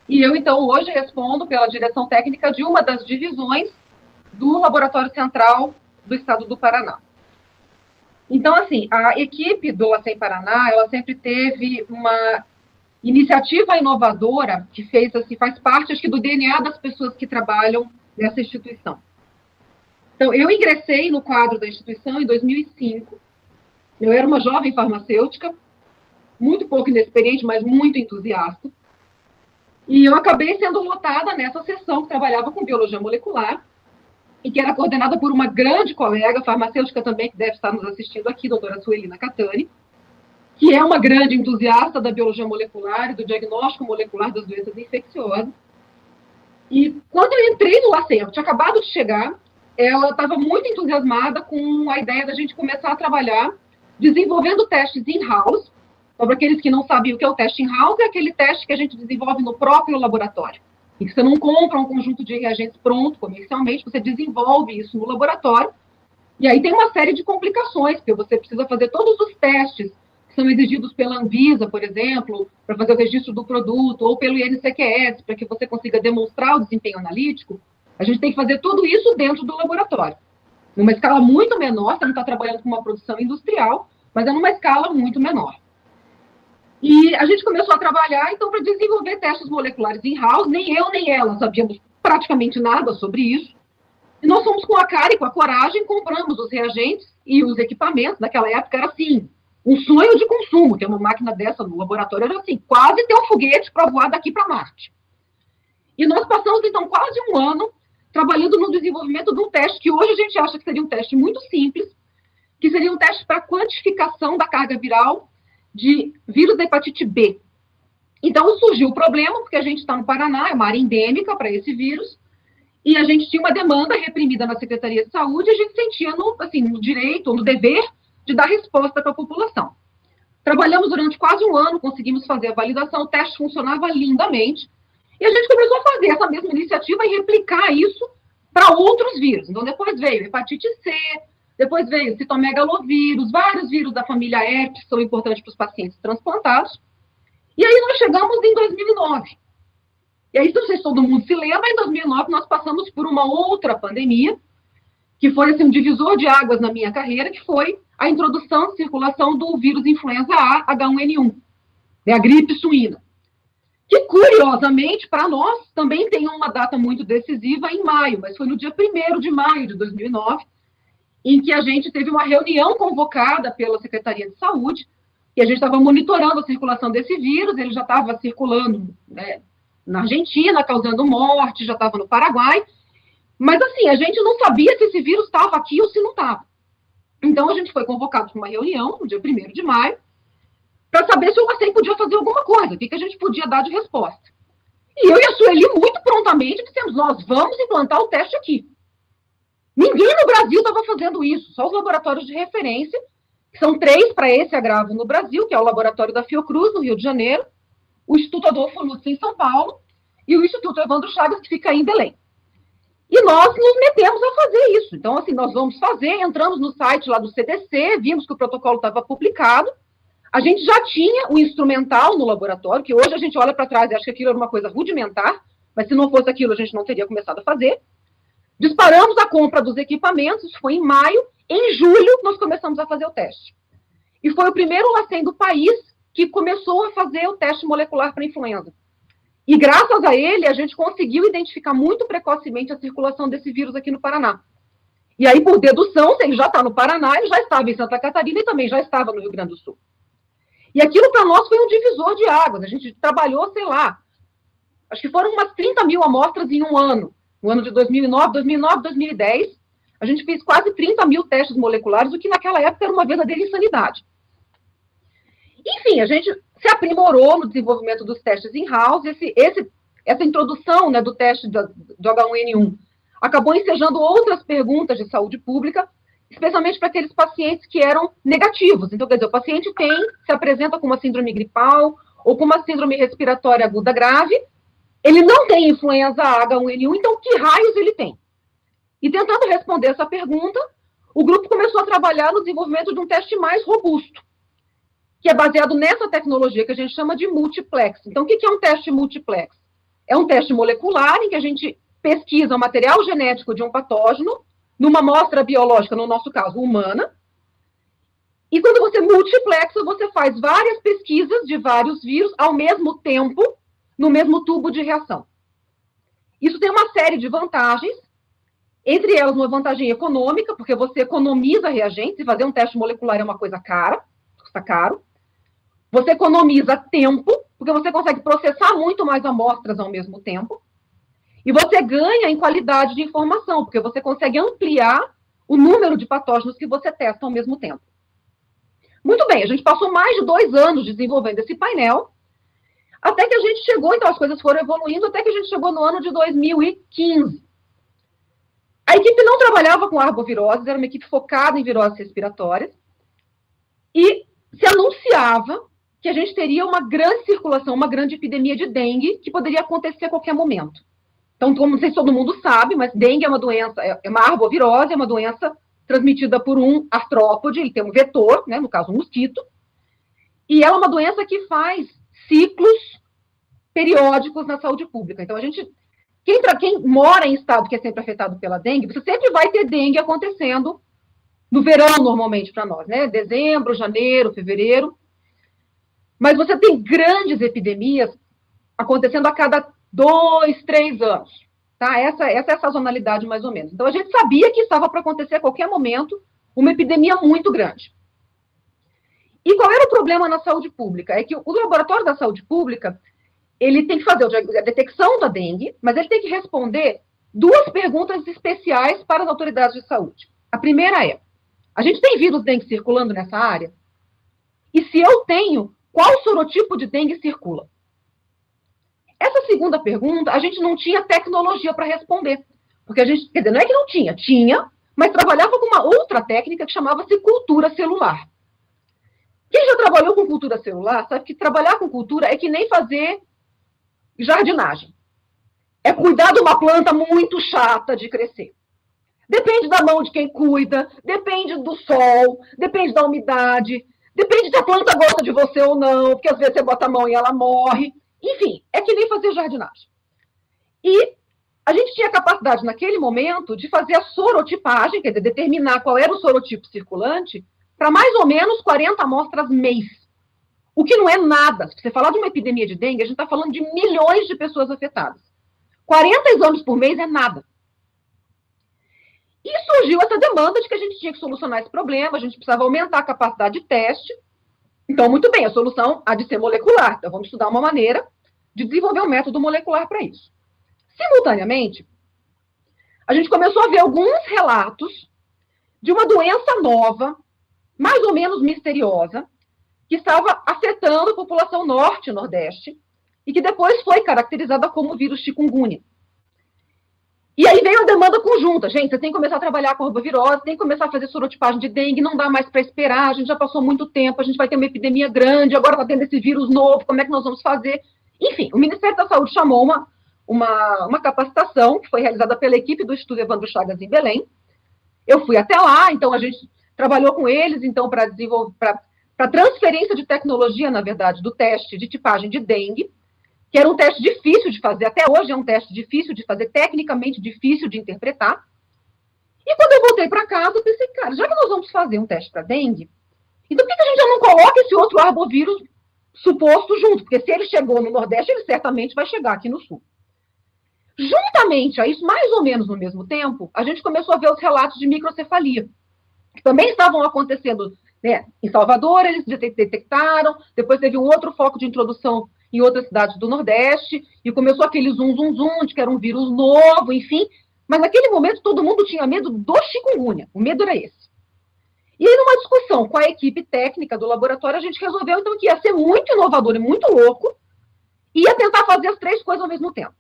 E eu, então, hoje respondo pela direção técnica de uma das divisões do Laboratório Central do Estado do Paraná. Então, assim, a equipe do LACEN Paraná, ela sempre teve uma iniciativa inovadora que faz parte, acho que, do DNA das pessoas que trabalham nessa instituição. Então, eu ingressei no quadro da instituição em 2005. Eu era uma jovem farmacêutica, muito pouco inexperiente, mas muito entusiasta. E eu acabei sendo lotada nessa seção que trabalhava com biologia molecular e que era coordenada por uma grande colega farmacêutica também, que deve estar nos assistindo aqui, doutora Suelina Catani, que é uma grande entusiasta da biologia molecular e do diagnóstico molecular das doenças infecciosas. E quando eu entrei no LACEN, eu tinha acabado de chegar, ela estava muito entusiasmada com a ideia da gente começar a trabalhar desenvolvendo testes in-house. Então, para aqueles que não sabem o que é o teste in-house, é aquele teste que a gente desenvolve no próprio laboratório. E que você não compra um conjunto de reagentes pronto comercialmente, você desenvolve isso no laboratório. E aí tem uma série de complicações, porque você precisa fazer todos os testes que são exigidos pela Anvisa, por exemplo, para fazer o registro do produto, ou pelo INCQS, para que você consiga demonstrar o desempenho analítico. A gente tem que fazer tudo isso dentro do laboratório. Numa escala muito menor, você não está trabalhando com uma produção industrial, mas é numa escala muito menor. E a gente começou a trabalhar, então, para desenvolver testes moleculares in-house. Nem eu, nem ela sabíamos praticamente nada sobre isso. E nós fomos com a cara e com a coragem, compramos os reagentes e os equipamentos. Naquela época era assim, um sonho de consumo. Ter uma máquina dessa no laboratório era assim, quase ter um foguete para voar daqui para Marte. E nós passamos, então, quase um ano trabalhando no desenvolvimento de um teste que hoje a gente acha que seria um teste muito simples, que seria um teste para quantificação da carga viral de vírus da hepatite B. Então, surgiu o problema, porque a gente está no Paraná, é uma área endêmica para esse vírus, e a gente tinha uma demanda reprimida na Secretaria de Saúde, e a gente sentia no direito, no dever, de dar resposta para a população. Trabalhamos durante quase um ano, conseguimos fazer a validação, o teste funcionava lindamente, e a gente começou a fazer essa mesma iniciativa e replicar isso para outros vírus. Então, depois veio hepatite C, depois veio citomegalovírus, vários vírus da família herpes que são importantes para os pacientes transplantados. E aí nós chegamos em 2009. E aí, não sei se todo mundo se lembra, em 2009 nós passamos por uma outra pandemia, que foi assim, um divisor de águas na minha carreira, que foi a introdução e circulação do vírus influenza A, H1N1, a gripe suína, que, curiosamente, para nós, também tem uma data muito decisiva em maio, mas foi no dia 1º de maio de 2009, em que a gente teve uma reunião convocada pela Secretaria de Saúde, e a gente estava monitorando a circulação desse vírus, ele já estava circulando, né, na Argentina, causando morte, já estava no Paraguai, mas, assim, a gente não sabia se esse vírus estava aqui ou se não estava. Então, a gente foi convocado para uma reunião, no dia 1º de maio, para saber se o LACEN podia fazer alguma coisa, o que a gente podia dar de resposta. E eu e a Sueli, muito prontamente, dissemos, nós vamos implantar o teste aqui. Ninguém no Brasil estava fazendo isso, só os laboratórios de referência, que são 3 para esse agravo no Brasil, que é o laboratório da Fiocruz, no Rio de Janeiro, o Instituto Adolfo Lutz, em São Paulo, e o Instituto Evandro Chagas, que fica aí em Belém. E nós nos metemos a fazer isso. Então, assim, nós vamos fazer, entramos no site lá do CDC, vimos que o protocolo estava publicado, a gente já tinha o instrumental no laboratório, que hoje a gente olha para trás e acha que aquilo era uma coisa rudimentar, mas se não fosse aquilo, a gente não teria começado a fazer. Disparamos a compra dos equipamentos, isso foi em maio. Em julho, nós começamos a fazer o teste. E foi o primeiro LACEN do país que começou a fazer o teste molecular para influenza. E graças a ele, a gente conseguiu identificar muito precocemente a circulação desse vírus aqui no Paraná. E aí, por dedução, se ele já está no Paraná, ele já estava em Santa Catarina e também já estava no Rio Grande do Sul. E aquilo para nós foi um divisor de águas. A gente trabalhou, sei lá, acho que foram umas 30 mil amostras em um ano. No ano de 2009, 2010, a gente fez quase 30 mil testes moleculares, o que naquela época era uma verdadeira insanidade. Enfim, a gente se aprimorou no desenvolvimento dos testes in-house. Essa introdução, né, do teste do H1N1 acabou ensejando outras perguntas de saúde pública, especialmente para aqueles pacientes que eram negativos. Então, quer dizer, o paciente se apresenta com uma síndrome gripal ou com uma síndrome respiratória aguda grave, ele não tem influenza H1N1, então que raios ele tem? E tentando responder essa pergunta, o grupo começou a trabalhar no desenvolvimento de um teste mais robusto, que é baseado nessa tecnologia que a gente chama de multiplex. Então, o que é um teste multiplex? É um teste molecular em que a gente pesquisa o material genético de um patógeno numa amostra biológica, no nosso caso, humana, e quando você multiplexa, você faz várias pesquisas de vários vírus ao mesmo tempo, no mesmo tubo de reação. Isso tem uma série de vantagens, entre elas uma vantagem econômica, porque você economiza reagentes, e fazer um teste molecular é uma coisa cara, custa caro. Você economiza tempo, porque você consegue processar muito mais amostras ao mesmo tempo. E você ganha em qualidade de informação, porque você consegue ampliar o número de patógenos que você testa ao mesmo tempo. Muito bem, a gente passou mais de 2 anos desenvolvendo esse painel, até que a gente chegou, então as coisas foram evoluindo, até que a gente chegou no ano de 2015. A equipe não trabalhava com arboviroses, era uma equipe focada em viroses respiratórias, e se anunciava que a gente teria uma grande circulação, uma grande epidemia de dengue, que poderia acontecer a qualquer momento. Então, como não sei se todo mundo sabe, mas dengue é uma doença, é uma arbovirose, é uma doença transmitida por um artrópode, ele tem um vetor, né, no caso um mosquito, e ela é uma doença que faz ciclos periódicos na saúde pública. Então, quem mora em estado que é sempre afetado pela dengue, você sempre vai ter dengue acontecendo no verão, normalmente, para nós, né? Dezembro, janeiro, fevereiro. Mas você tem grandes epidemias acontecendo a cada 2, 3 anos. Tá? Essa é a sazonalidade, mais ou menos. Então, a gente sabia que estava para acontecer a qualquer momento uma epidemia muito grande. E qual era o problema na saúde pública? É que o laboratório da saúde pública, ele tem que fazer a detecção da dengue, mas ele tem que responder 2 perguntas especiais para as autoridades de saúde. A primeira é, a gente tem vírus dengue circulando nessa área? E se eu tenho, qual sorotipo de dengue circula? Essa segunda pergunta, a gente não tinha tecnologia para responder. Porque a gente, quer dizer, não é que não tinha, mas trabalhava com uma outra técnica que chamava-se cultura celular. Quem já trabalhou com cultura celular sabe que trabalhar com cultura é que nem fazer jardinagem. É cuidar de uma planta muito chata de crescer. Depende da mão de quem cuida, depende do sol, depende da umidade, depende se a planta gosta de você ou não, porque às vezes você bota a mão e ela morre. Enfim, é que nem fazer jardinagem. E a gente tinha capacidade, naquele momento, de fazer a sorotipagem, quer dizer, determinar qual era o sorotipo circulante, para mais ou menos 40 amostras mês. O que não é nada. Se você falar de uma epidemia de dengue, a gente está falando de milhões de pessoas afetadas. 40 exames por mês é nada. E surgiu essa demanda de que a gente tinha que solucionar esse problema, a gente precisava aumentar a capacidade de teste. Então, muito bem, a solução há de ser molecular. Então, vamos estudar uma maneira de desenvolver um método molecular para isso. Simultaneamente, a gente começou a ver alguns relatos de uma doença nova, mais ou menos misteriosa, que estava afetando a população norte e nordeste, e que depois foi caracterizada como vírus chikungunya. E aí veio a demanda conjunta. Gente, você tem que começar a trabalhar com arbovirose, tem que começar a fazer sorotipagem de dengue, não dá mais para esperar, a gente já passou muito tempo, a gente vai ter uma epidemia grande, agora está tendo esse vírus novo, como é que nós vamos fazer? Enfim, o Ministério da Saúde chamou uma capacitação, que foi realizada pela equipe do Instituto Evandro Chagas em Belém. Eu fui até lá, então a gente trabalhou com eles, então, para desenvolver, para transferência de tecnologia, na verdade, do teste de tipagem de dengue, que era um teste difícil de fazer, até hoje é um teste difícil de fazer, tecnicamente difícil de interpretar. E quando eu voltei para casa, eu pensei, cara, já que nós vamos fazer um teste para dengue, então por que a gente já não coloca esse outro arbovírus suposto junto? Porque se ele chegou no Nordeste, ele certamente vai chegar aqui no Sul. Juntamente a isso, mais ou menos no mesmo tempo, a gente começou a ver os relatos de microcefalia, que também estavam acontecendo, né, em Salvador, eles detectaram, depois teve um outro foco de introdução em outras cidades do Nordeste, e começou aquele zum, de que era um vírus novo, enfim, mas naquele momento todo mundo tinha medo do chikungunya, o medo era esse. E aí, numa discussão com a equipe técnica do laboratório, a gente resolveu, então, que ia ser muito inovador e muito louco, e ia tentar fazer as três coisas ao mesmo tempo.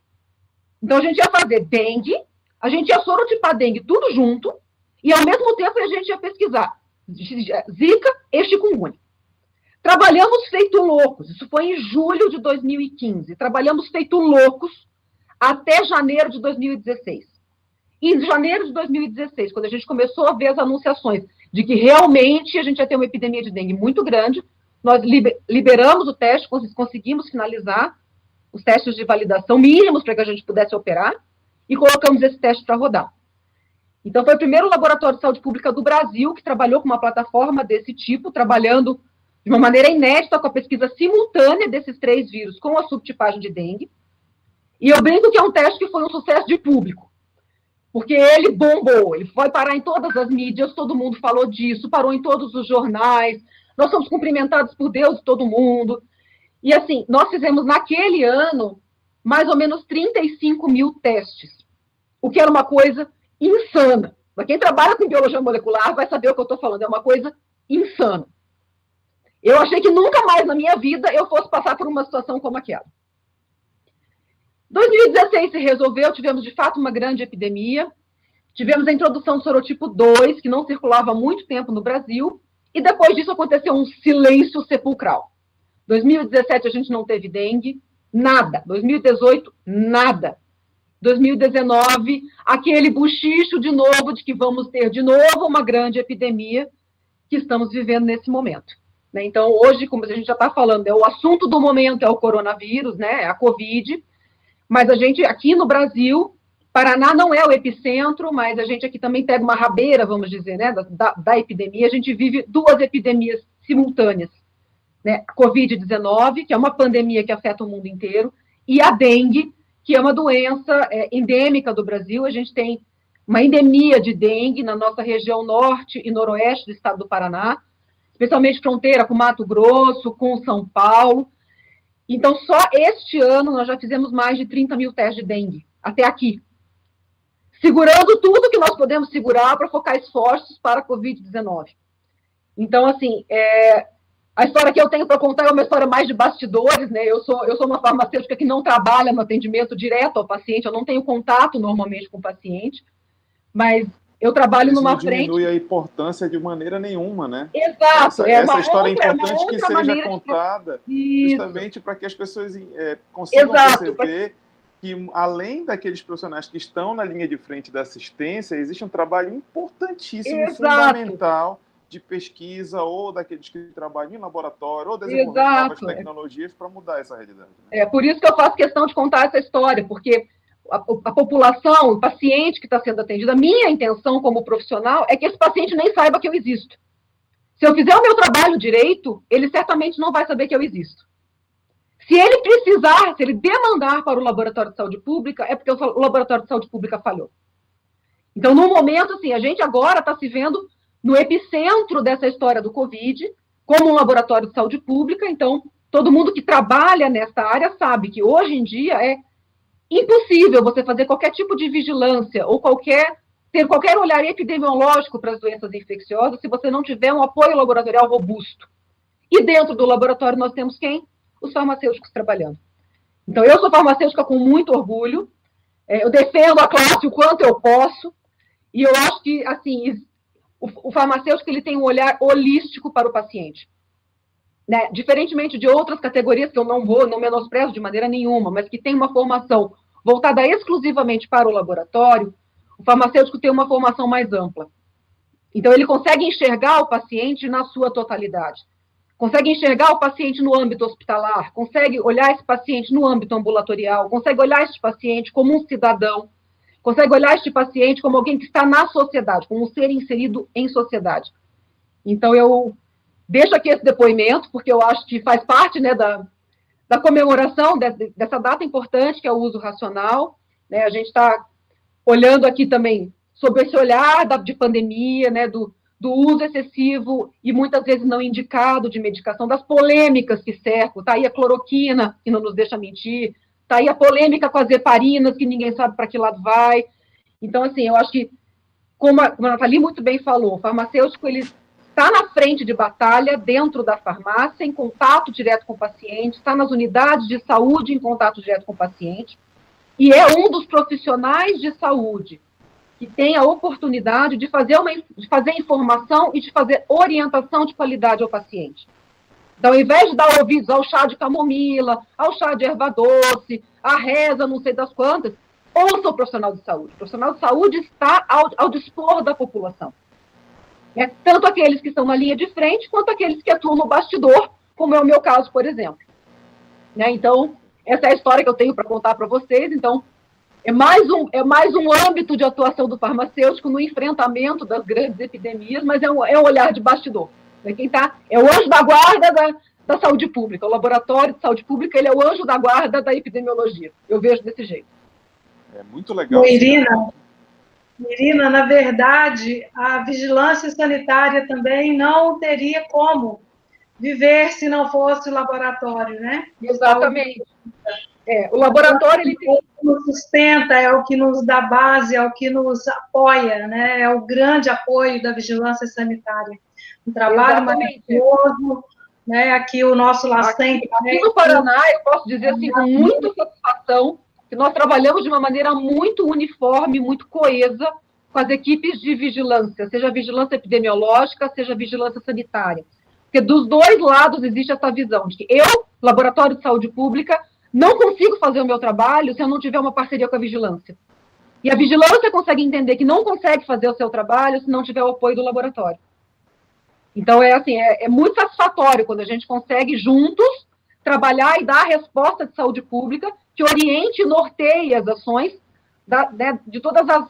Então, a gente ia fazer dengue, a gente ia sorotipar dengue tudo junto, e, ao mesmo tempo, a gente ia pesquisar Zika e chikungunya. Trabalhamos feito loucos, isso foi em julho de 2015, trabalhamos feito loucos até janeiro de 2016. Em janeiro de 2016, quando a gente começou a ver as anunciações de que realmente a gente ia ter uma epidemia de dengue muito grande, nós liberamos o teste, conseguimos finalizar os testes de validação mínimos para que a gente pudesse operar e colocamos esse teste para rodar. Então, foi o primeiro laboratório de saúde pública do Brasil que trabalhou com uma plataforma desse tipo, trabalhando de uma maneira inédita com a pesquisa simultânea desses três vírus com a subtipagem de dengue. E eu brinco que é um teste que foi um sucesso de público, porque ele bombou, ele foi parar em todas as mídias, todo mundo falou disso, parou em todos os jornais, nós somos cumprimentados por Deus de todo mundo. E assim, nós fizemos naquele ano mais ou menos 35 mil testes, o que era uma coisa insana. Para quem trabalha com biologia molecular vai saber o que eu estou falando, é uma coisa insana. Eu achei que nunca mais na minha vida eu fosse passar por uma situação como aquela. 2016 se resolveu, tivemos de fato uma grande epidemia, tivemos a introdução do sorotipo 2, que não circulava há muito tempo no Brasil, e depois disso aconteceu um silêncio sepulcral. 2017 a gente não teve dengue, nada. 2018, nada. 2019, aquele bochicho de novo de que vamos ter de novo uma grande epidemia que estamos vivendo nesse momento. Então, hoje, como a gente já está falando, o assunto do momento é o coronavírus, né, é a Covid, mas a gente, aqui no Brasil, Paraná não é o epicentro, mas a gente aqui também pega uma rabeira, vamos dizer, né, da epidemia, a gente vive duas epidemias simultâneas, né, a Covid-19, que é uma pandemia que afeta o mundo inteiro, e a dengue, que é uma doença endêmica do Brasil, a gente tem uma endemia de dengue na nossa região norte e noroeste do estado do Paraná, especialmente fronteira com Mato Grosso, com São Paulo. Então, só este ano nós já fizemos mais de 30 mil testes de dengue, até aqui. Segurando tudo que nós podemos segurar para focar esforços para a Covid-19. Então, assim, a história que eu tenho para contar é uma história mais de bastidores, né? Eu sou uma farmacêutica que não trabalha no atendimento direto ao paciente, eu não tenho contato normalmente com o paciente, mas eu trabalho numa frente... Isso não diminui a importância de maneira nenhuma, né? Exato. Essa história é importante que seja contada justamente para que as pessoas consigam perceber que, além daqueles profissionais que estão na linha de frente da assistência, existe um trabalho importantíssimo, fundamental, de pesquisa, ou daqueles que trabalham em laboratório, ou desenvolvendo novas tecnologias para mudar essa realidade. Né? É por isso que eu faço questão de contar essa história, porque a população, o paciente que está sendo atendido, a minha intenção como profissional é que esse paciente nem saiba que eu existo. Se eu fizer o meu trabalho direito, ele certamente não vai saber que eu existo. Se ele precisar, se ele demandar para o laboratório de saúde pública, é porque o laboratório de saúde pública falhou. Então, no momento, assim, a gente agora está se vendo no epicentro dessa história do Covid, como um laboratório de saúde pública. Então, todo mundo que trabalha nessa área sabe que hoje em dia é impossível você fazer qualquer tipo de vigilância ou ter qualquer olhar epidemiológico para as doenças infecciosas se você não tiver um apoio laboratorial robusto. E dentro do laboratório nós temos quem? Os farmacêuticos trabalhando. Então, eu sou farmacêutica com muito orgulho, eu defendo a classe o quanto eu posso, e eu acho que, assim, o farmacêutico ele tem um olhar holístico para o paciente. Né? Diferentemente de outras categorias que eu não menosprezo de maneira nenhuma, mas que tem uma formação voltada exclusivamente para o laboratório, o farmacêutico tem uma formação mais ampla. Então, ele consegue enxergar o paciente na sua totalidade. Consegue enxergar o paciente no âmbito hospitalar, consegue olhar esse paciente no âmbito ambulatorial, consegue olhar esse paciente como um cidadão, consegue olhar este paciente como alguém que está na sociedade, como um ser inserido em sociedade. Então, eu deixo aqui esse depoimento, porque eu acho que faz parte, né, da comemoração dessa data importante, que é o uso racional. Né? A gente está olhando aqui também sobre esse olhar de pandemia, né, do uso excessivo e muitas vezes não indicado de medicação, das polêmicas que cercam. Está aí a cloroquina, que não nos deixa mentir, está aí a polêmica com as heparinas, que ninguém sabe para que lado vai. Então, assim, eu acho que, como a Nathalie muito bem falou, o farmacêutico ele está na frente de batalha dentro da farmácia, em contato direto com o paciente, está nas unidades de saúde em contato direto com o paciente, e é um dos profissionais de saúde que tem a oportunidade de fazer informação e de fazer orientação de qualidade ao paciente. Então, ao invés de dar ouvidos ao chá de camomila, ao chá de erva doce, à reza, não sei das quantas, ouça o profissional de saúde. O profissional de saúde está ao dispor da população. Tanto aqueles que estão na linha de frente, quanto aqueles que atuam no bastidor, como é o meu caso, por exemplo. Então, essa é a história que eu tenho para contar para vocês. Então, é mais um âmbito de atuação do farmacêutico no enfrentamento das grandes epidemias, mas é um olhar de bastidor. É o anjo da guarda da saúde pública. O laboratório de saúde pública ele é o anjo da guarda da epidemiologia. Eu vejo desse jeito. É muito legal. Irina, na verdade, a vigilância sanitária também não teria como viver se não fosse o laboratório, né? Exatamente. O laboratório ele tem... É o que nos sustenta, é o que nos dá base, é o que nos apoia, né? É o grande apoio da vigilância sanitária. Um trabalho maravilhoso, né? Aqui o nosso LACEN... Aqui no Paraná, eu posso dizer assim, com muita satisfação, que nós trabalhamos de uma maneira muito uniforme, muito coesa, com as equipes de vigilância, seja vigilância epidemiológica, seja vigilância sanitária. Porque dos dois lados existe essa visão de que eu, laboratório de saúde pública, não consigo fazer o meu trabalho se eu não tiver uma parceria com a vigilância. E a vigilância consegue entender que não consegue fazer o seu trabalho se não tiver o apoio do laboratório. Então, é muito satisfatório quando a gente consegue, juntos, trabalhar e dar a resposta de saúde pública que oriente e norteie as ações de todas as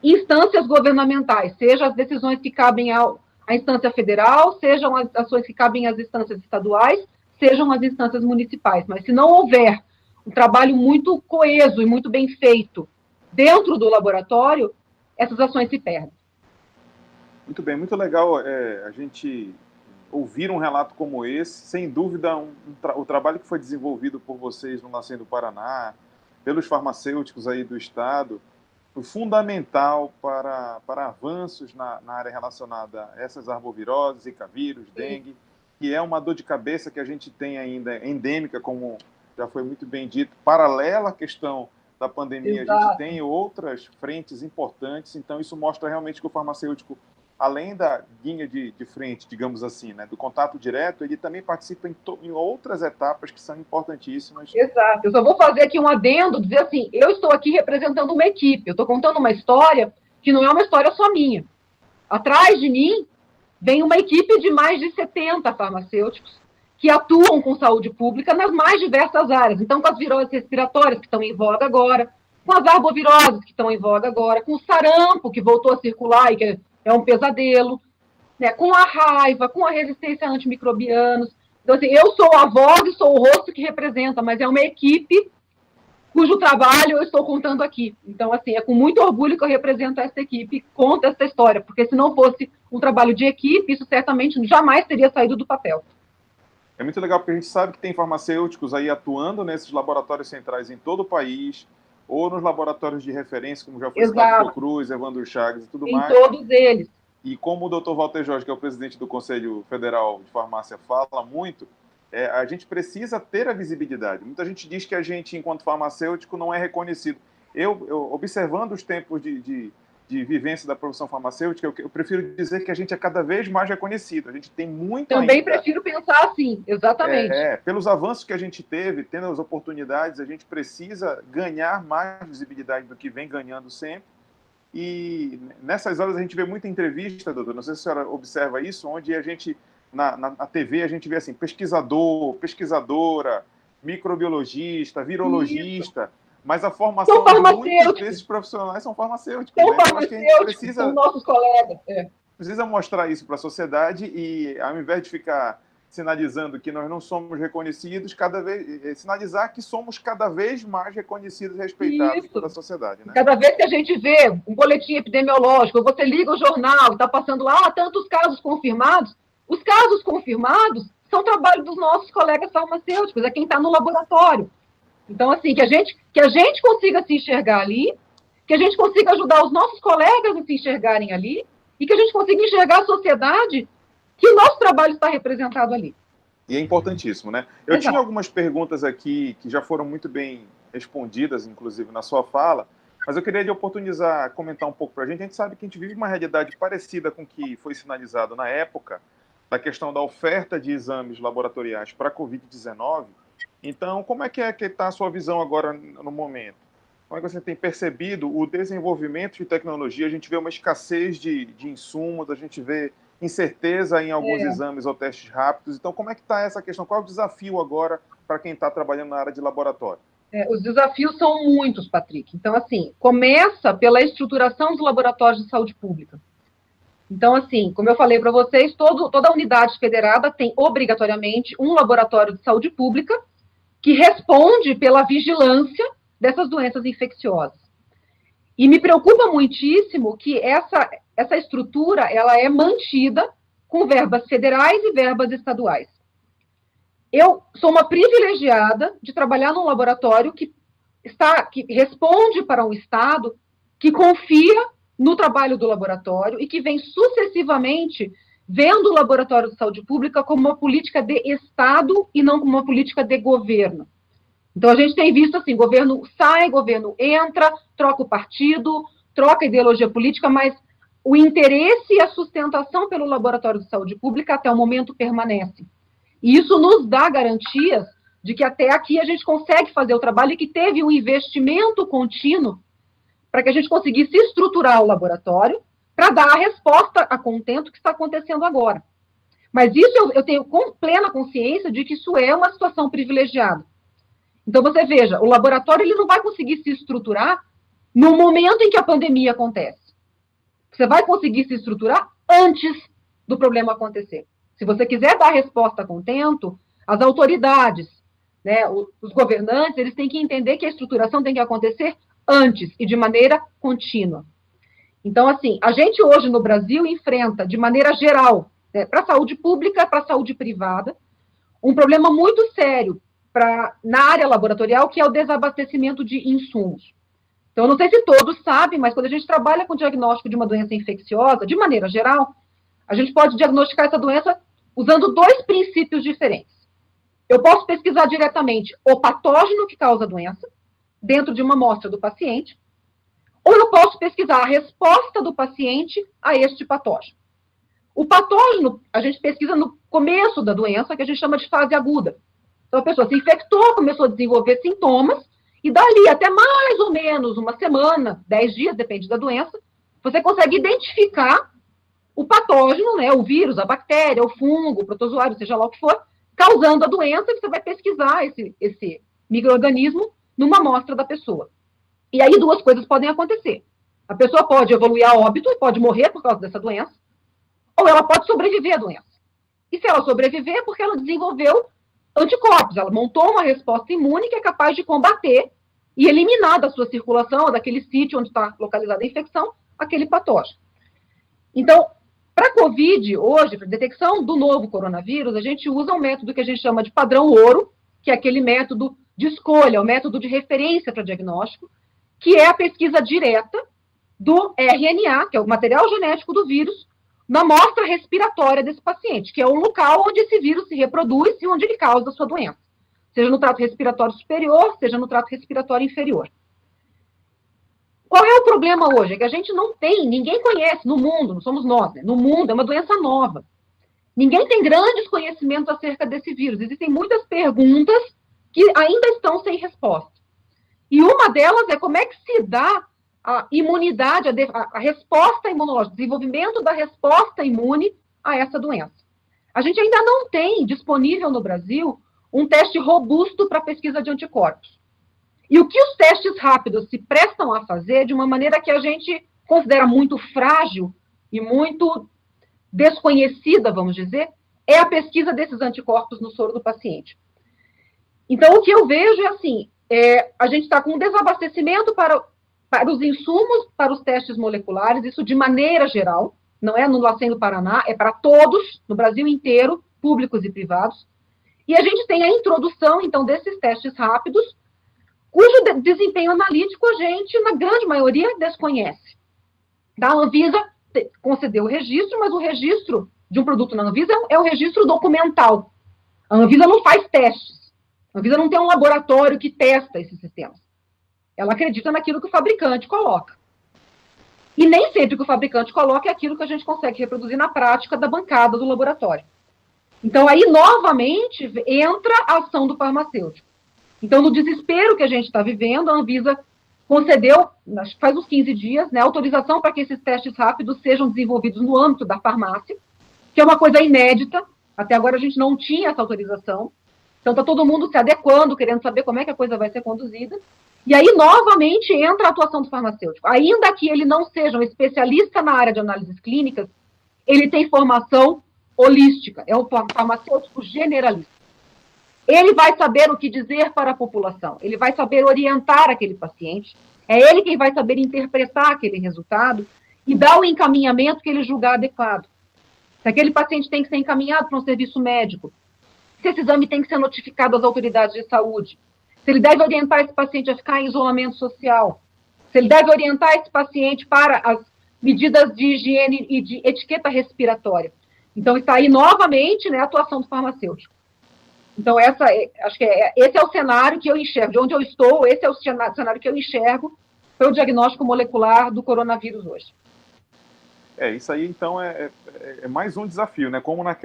instâncias governamentais, seja as decisões que cabem à instância federal, sejam as ações que cabem às instâncias estaduais, sejam as instâncias municipais. Mas se não houver um trabalho muito coeso e muito bem feito dentro do laboratório, essas ações se perdem. Muito bem, muito legal a gente ouvir um relato como esse. Sem dúvida, o trabalho que foi desenvolvido por vocês no LACEN do Paraná, pelos farmacêuticos aí do estado, foi fundamental para avanços na área relacionada a essas arboviroses, Zika vírus, dengue, que é uma dor de cabeça que a gente tem ainda endêmica, como já foi muito bem dito, paralela à questão da pandemia. Exato. A gente tem outras frentes importantes, então isso mostra realmente que o farmacêutico, além da linha de frente, digamos assim, né, do contato direto, ele também participa em outras etapas que são importantíssimas. Exato. Eu só vou fazer aqui um adendo, dizer assim, eu estou aqui representando uma equipe, eu estou contando uma história que não é uma história só minha. Atrás de mim vem uma equipe de mais de 70 farmacêuticos que atuam com saúde pública nas mais diversas áreas. Então, com as viroses respiratórias, que estão em voga agora, com as arboviroses, que estão em voga agora, com o sarampo, que voltou a circular e que é um pesadelo, né, com a raiva, com a resistência a antimicrobianos. Então, assim, eu sou a voz e sou o rosto que representa, mas é uma equipe cujo trabalho eu estou contando aqui. Então, assim, é com muito orgulho que eu represento essa equipe e conto essa história, porque se não fosse um trabalho de equipe, isso certamente jamais teria saído do papel. É muito legal porque a gente sabe que tem farmacêuticos aí atuando nesses laboratórios centrais em todo o país, ou nos laboratórios de referência, como já foi citado Cruz, Evandro Chagas e tudo mais. Em todos eles. E como o Dr. Walter Jorge, que é o presidente do Conselho Federal de Farmácia, fala muito, a gente precisa ter a visibilidade. Muita gente diz que a gente, enquanto farmacêutico, não é reconhecido. Eu observando os tempos de vivência da profissão farmacêutica, eu prefiro dizer que a gente é cada vez mais reconhecido. A gente tem muito Também ainda, prefiro pensar assim, exatamente. Pelos avanços que a gente teve, tendo as oportunidades, a gente precisa ganhar mais visibilidade do que vem ganhando sempre. E nessas horas a gente vê muita entrevista, doutor, não sei se a senhora observa isso, onde a gente, na TV, a gente vê assim, pesquisador, pesquisadora, microbiologista, virologista, mas a formação de muitos desses profissionais são farmacêuticos. São né? farmacêuticos, então, a gente precisa, são nossos colegas. Precisa mostrar isso para a sociedade e, ao invés de ficar sinalizando que nós não somos reconhecidos, sinalizar que somos cada vez mais reconhecidos e respeitados pela sociedade. Né? Cada vez que a gente vê um boletim epidemiológico, você liga o jornal, está passando lá, tantos casos confirmados, os casos confirmados são trabalho dos nossos colegas farmacêuticos, é quem está no laboratório. Então, assim, que a gente consiga se enxergar ali, que a gente consiga ajudar os nossos colegas a se enxergarem ali, e que a gente consiga enxergar a sociedade que o nosso trabalho está representado ali. E é importantíssimo, né? Eu tinha algumas perguntas aqui que já foram muito bem respondidas, inclusive, na sua fala, mas eu queria lhe oportunizar, comentar um pouco para a gente. A gente sabe que a gente vive uma realidade parecida com o que foi sinalizado na época, da questão da oferta de exames laboratoriais para a Covid-19. Então, como é que está a sua visão agora no momento? Como é que você tem percebido o desenvolvimento de tecnologia? A gente vê uma escassez de insumos, a gente vê incerteza em alguns exames ou testes rápidos. Então, como é que está essa questão? Qual é o desafio agora para quem está trabalhando na área de laboratório? Os desafios são muitos, Patrick. Então, assim, começa pela estruturação dos laboratórios de saúde pública. Então, assim, como eu falei para vocês, toda unidade federada tem obrigatoriamente um laboratório de saúde pública que responde pela vigilância dessas doenças infecciosas. E me preocupa muitíssimo que essa estrutura ela é mantida com verbas federais e verbas estaduais. Eu sou uma privilegiada de trabalhar num laboratório que responde para um Estado que confia no trabalho do laboratório e que vem sucessivamente vendo o laboratório de saúde pública como uma política de Estado e não como uma política de governo. Então, a gente tem visto assim, governo sai, governo entra, troca o partido, troca a ideologia política, mas o interesse e a sustentação pelo laboratório de saúde pública até o momento permanece. E isso nos dá garantias de que até aqui a gente consegue fazer o trabalho e que teve um investimento contínuo para que a gente conseguisse estruturar o laboratório para dar a resposta a contento que está acontecendo agora. Mas isso eu tenho plena consciência de que isso é uma situação privilegiada. Então, você veja, o laboratório ele não vai conseguir se estruturar no momento em que a pandemia acontece. Você vai conseguir se estruturar antes do problema acontecer. Se você quiser dar resposta a contento, as autoridades, né, os governantes, eles têm que entender que a estruturação tem que acontecer antes e de maneira contínua. Então, assim, a gente hoje no Brasil enfrenta, de maneira geral, para a saúde pública, para a saúde privada, um problema muito sério na área laboratorial, que é o desabastecimento de insumos. Então, eu não sei se todos sabem, mas quando a gente trabalha com o diagnóstico de uma doença infecciosa, de maneira geral, a gente pode diagnosticar essa doença usando dois princípios diferentes. Eu posso pesquisar diretamente o patógeno que causa a doença, dentro de uma amostra do paciente, ou eu posso pesquisar a resposta do paciente a este patógeno. O patógeno, a gente pesquisa no começo da doença, que a gente chama de fase aguda. Então, a pessoa se infectou, começou a desenvolver sintomas, e dali até mais ou menos uma semana, 10 dias, depende da doença, você consegue identificar o patógeno, né, o vírus, a bactéria, o fungo, o protozoário, seja lá o que for, causando a doença, e você vai pesquisar esse micro-organismo numa amostra da pessoa. E aí duas coisas podem acontecer. A pessoa pode evoluir a óbito, pode morrer por causa dessa doença, ou ela pode sobreviver à doença. E se ela sobreviver, é porque ela desenvolveu anticorpos, ela montou uma resposta imune que é capaz de combater e eliminar da sua circulação, ou daquele sítio onde está localizada a infecção, aquele patógeno. Então, para a COVID, hoje, para a detecção do novo coronavírus, a gente usa um método que a gente chama de padrão ouro, que é aquele método de escolha, o método de referência para diagnóstico, que é a pesquisa direta do RNA, que é o material genético do vírus, na amostra respiratória desse paciente, que é o local onde esse vírus se reproduz e onde ele causa a sua doença. Seja no trato respiratório superior, seja no trato respiratório inferior. Qual é o problema hoje? É que a gente não tem, ninguém conhece no mundo, não somos nós, né? No mundo é uma doença nova. Ninguém tem grandes conhecimentos acerca desse vírus. Existem muitas perguntas que ainda estão sem resposta. E uma delas é como é que se dá a imunidade, a resposta imunológica, o desenvolvimento da resposta imune a essa doença. A gente ainda não tem disponível no Brasil um teste robusto para pesquisa de anticorpos. E o que os testes rápidos se prestam a fazer, de uma maneira que a gente considera muito frágil e muito desconhecida, vamos dizer, é a pesquisa desses anticorpos no soro do paciente. Então, o que eu vejo é assim, a gente está com um desabastecimento para os insumos, para os testes moleculares, isso de maneira geral, não é no LACEN do Paraná, é para todos, no Brasil inteiro, públicos e privados. E a gente tem a introdução, então, desses testes rápidos, cujo desempenho analítico a gente, na grande maioria, desconhece. A Anvisa concedeu o registro, mas o registro de um produto na Anvisa é um registro documental. A Anvisa não faz testes. A Anvisa não tem um laboratório que testa esses sistemas. Ela acredita naquilo que o fabricante coloca. E nem sempre o que o fabricante coloca é aquilo que a gente consegue reproduzir na prática da bancada do laboratório. Então, aí, novamente, entra a ação do farmacêutico. Então, no desespero que a gente está vivendo, a Anvisa concedeu, faz uns 15 dias, né, autorização para que esses testes rápidos sejam desenvolvidos no âmbito da farmácia, que é uma coisa inédita. Até agora a gente não tinha essa autorização. Então, está todo mundo se adequando, querendo saber como é que a coisa vai ser conduzida. E aí, novamente, entra a atuação do farmacêutico. Ainda que ele não seja um especialista na área de análises clínicas, ele tem formação holística, é um farmacêutico generalista. Ele vai saber o que dizer para a população, ele vai saber orientar aquele paciente, é ele quem vai saber interpretar aquele resultado e dar o encaminhamento que ele julgar adequado. Se aquele paciente tem que ser encaminhado para um serviço médico, se esse exame tem que ser notificado às autoridades de saúde, se ele deve orientar esse paciente a ficar em isolamento social, se ele deve orientar esse paciente para as medidas de higiene e de etiqueta respiratória. Então, está aí novamente, né, a atuação do farmacêutico. Então, acho que esse é o cenário que eu enxergo, de onde eu estou, esse é o cenário que eu enxergo para o diagnóstico molecular do coronavírus hoje. Isso aí, então, é mais um desafio, né? Como na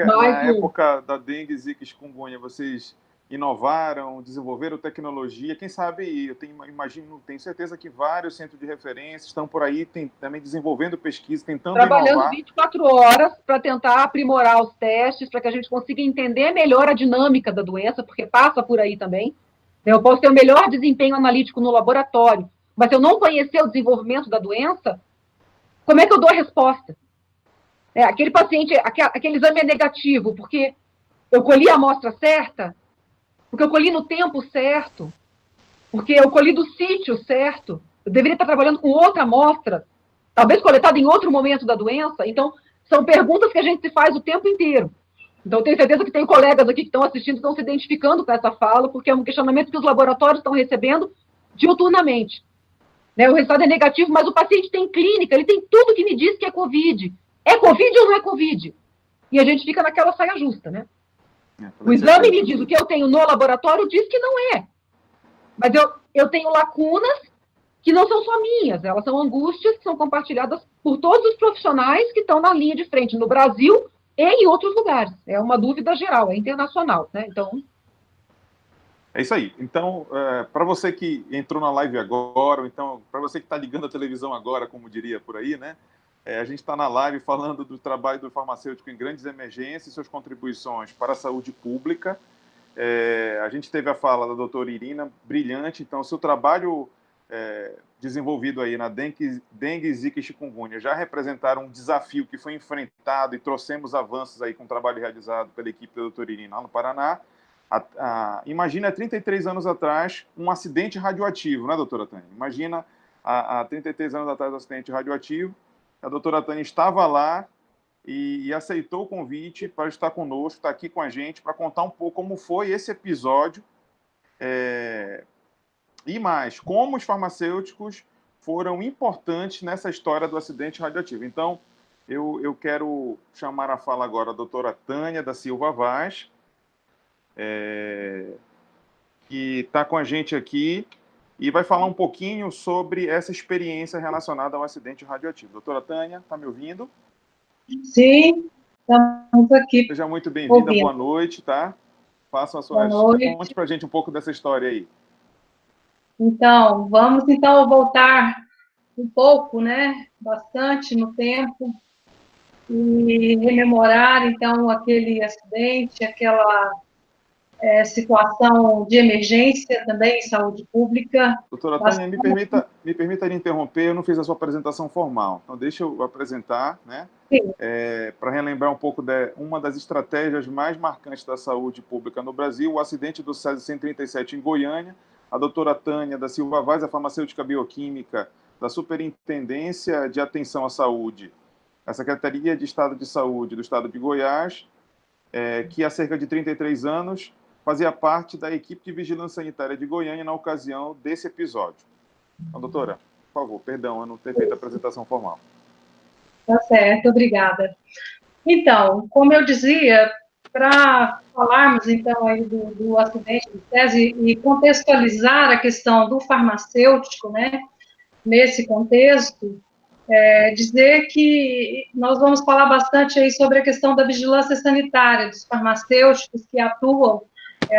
época da dengue, zika e chikungunya, vocês inovaram, desenvolveram tecnologia, quem sabe, tenho certeza que vários centros de referência estão por aí também desenvolvendo pesquisa, tentando trabalhando inovar. 24 horas para tentar aprimorar os testes, para que a gente consiga entender melhor a dinâmica da doença, porque passa por aí também. Eu posso ter o melhor desempenho analítico no laboratório, mas se eu não conhecer o desenvolvimento da doença, como é que eu dou a resposta? Aquele paciente, aquele exame é negativo, porque eu colhi a amostra certa, porque eu colhi no tempo certo, porque eu colhi do sítio certo, eu deveria estar trabalhando com outra amostra, talvez coletada em outro momento da doença. Então, são perguntas que a gente se faz o tempo inteiro. Então, eu tenho certeza que tem colegas aqui que estão assistindo, que estão se identificando com essa fala, porque é um questionamento que os laboratórios estão recebendo diuturnamente. O resultado é negativo, mas o paciente tem clínica, ele tem tudo que me diz que é Covid. É Covid ou não é Covid? E a gente fica naquela saia justa, né? O exame me diz o que eu tenho no laboratório, diz que não é. Mas eu tenho lacunas que não são só minhas, elas são angústias que são compartilhadas por todos os profissionais que estão na linha de frente, no Brasil e em outros lugares. É uma dúvida geral, é internacional, né? Então... É isso aí. Então, para você que entrou na live agora, ou então para você que está ligando a televisão agora, como diria por aí, né? A gente está na live falando do trabalho do farmacêutico em grandes emergências e suas contribuições para a saúde pública. A gente teve a fala da doutora Irina, brilhante. Então, seu trabalho desenvolvido aí na dengue, zika e chikungunya já representaram um desafio que foi enfrentado e trouxemos avanços aí com o trabalho realizado pela equipe da doutora Irina lá no Paraná. Imagina, 33 anos atrás, um acidente radioativo, né, doutora Tânia? Imagina, há 33 anos atrás, um acidente radioativo. A doutora Tânia estava lá e aceitou o convite para estar conosco, estar aqui com a gente, para contar um pouco como foi esse episódio e mais, como os farmacêuticos foram importantes nessa história do acidente radioativo. Então, eu quero chamar a fala agora a doutora Tânia da Silva Vaz, que está com a gente aqui e vai falar um pouquinho sobre essa experiência relacionada ao acidente radioativo. Doutora Tânia, está me ouvindo? Sim, estamos aqui. Seja muito bem-vinda, boa noite, tá? Faça a sua... Conte para a gente um pouco dessa história aí. Então, vamos voltar um pouco, né, bastante no tempo, e rememorar, então, aquele acidente, aquela situação de emergência também em saúde pública. Doutora Tânia, me permita lhe interromper, eu não fiz a sua apresentação formal, então deixa eu apresentar, né, para relembrar um pouco de uma das estratégias mais marcantes da saúde pública no Brasil, o acidente do César 137 em Goiânia. A doutora Tânia da Silva Vaz, a farmacêutica bioquímica da Superintendência de Atenção à Saúde, a Secretaria de Estado de Saúde do Estado de Goiás, que há cerca de 33 anos fazia parte da equipe de vigilância sanitária de Goiânia na ocasião desse episódio. Então, doutora, por favor, perdão, eu não ter feito a apresentação formal. Tá certo, obrigada. Então, como eu dizia, para falarmos, então, aí do acidente do César e contextualizar a questão do farmacêutico, né, nesse contexto, dizer que nós vamos falar bastante aí sobre a questão da vigilância sanitária, dos farmacêuticos que atuam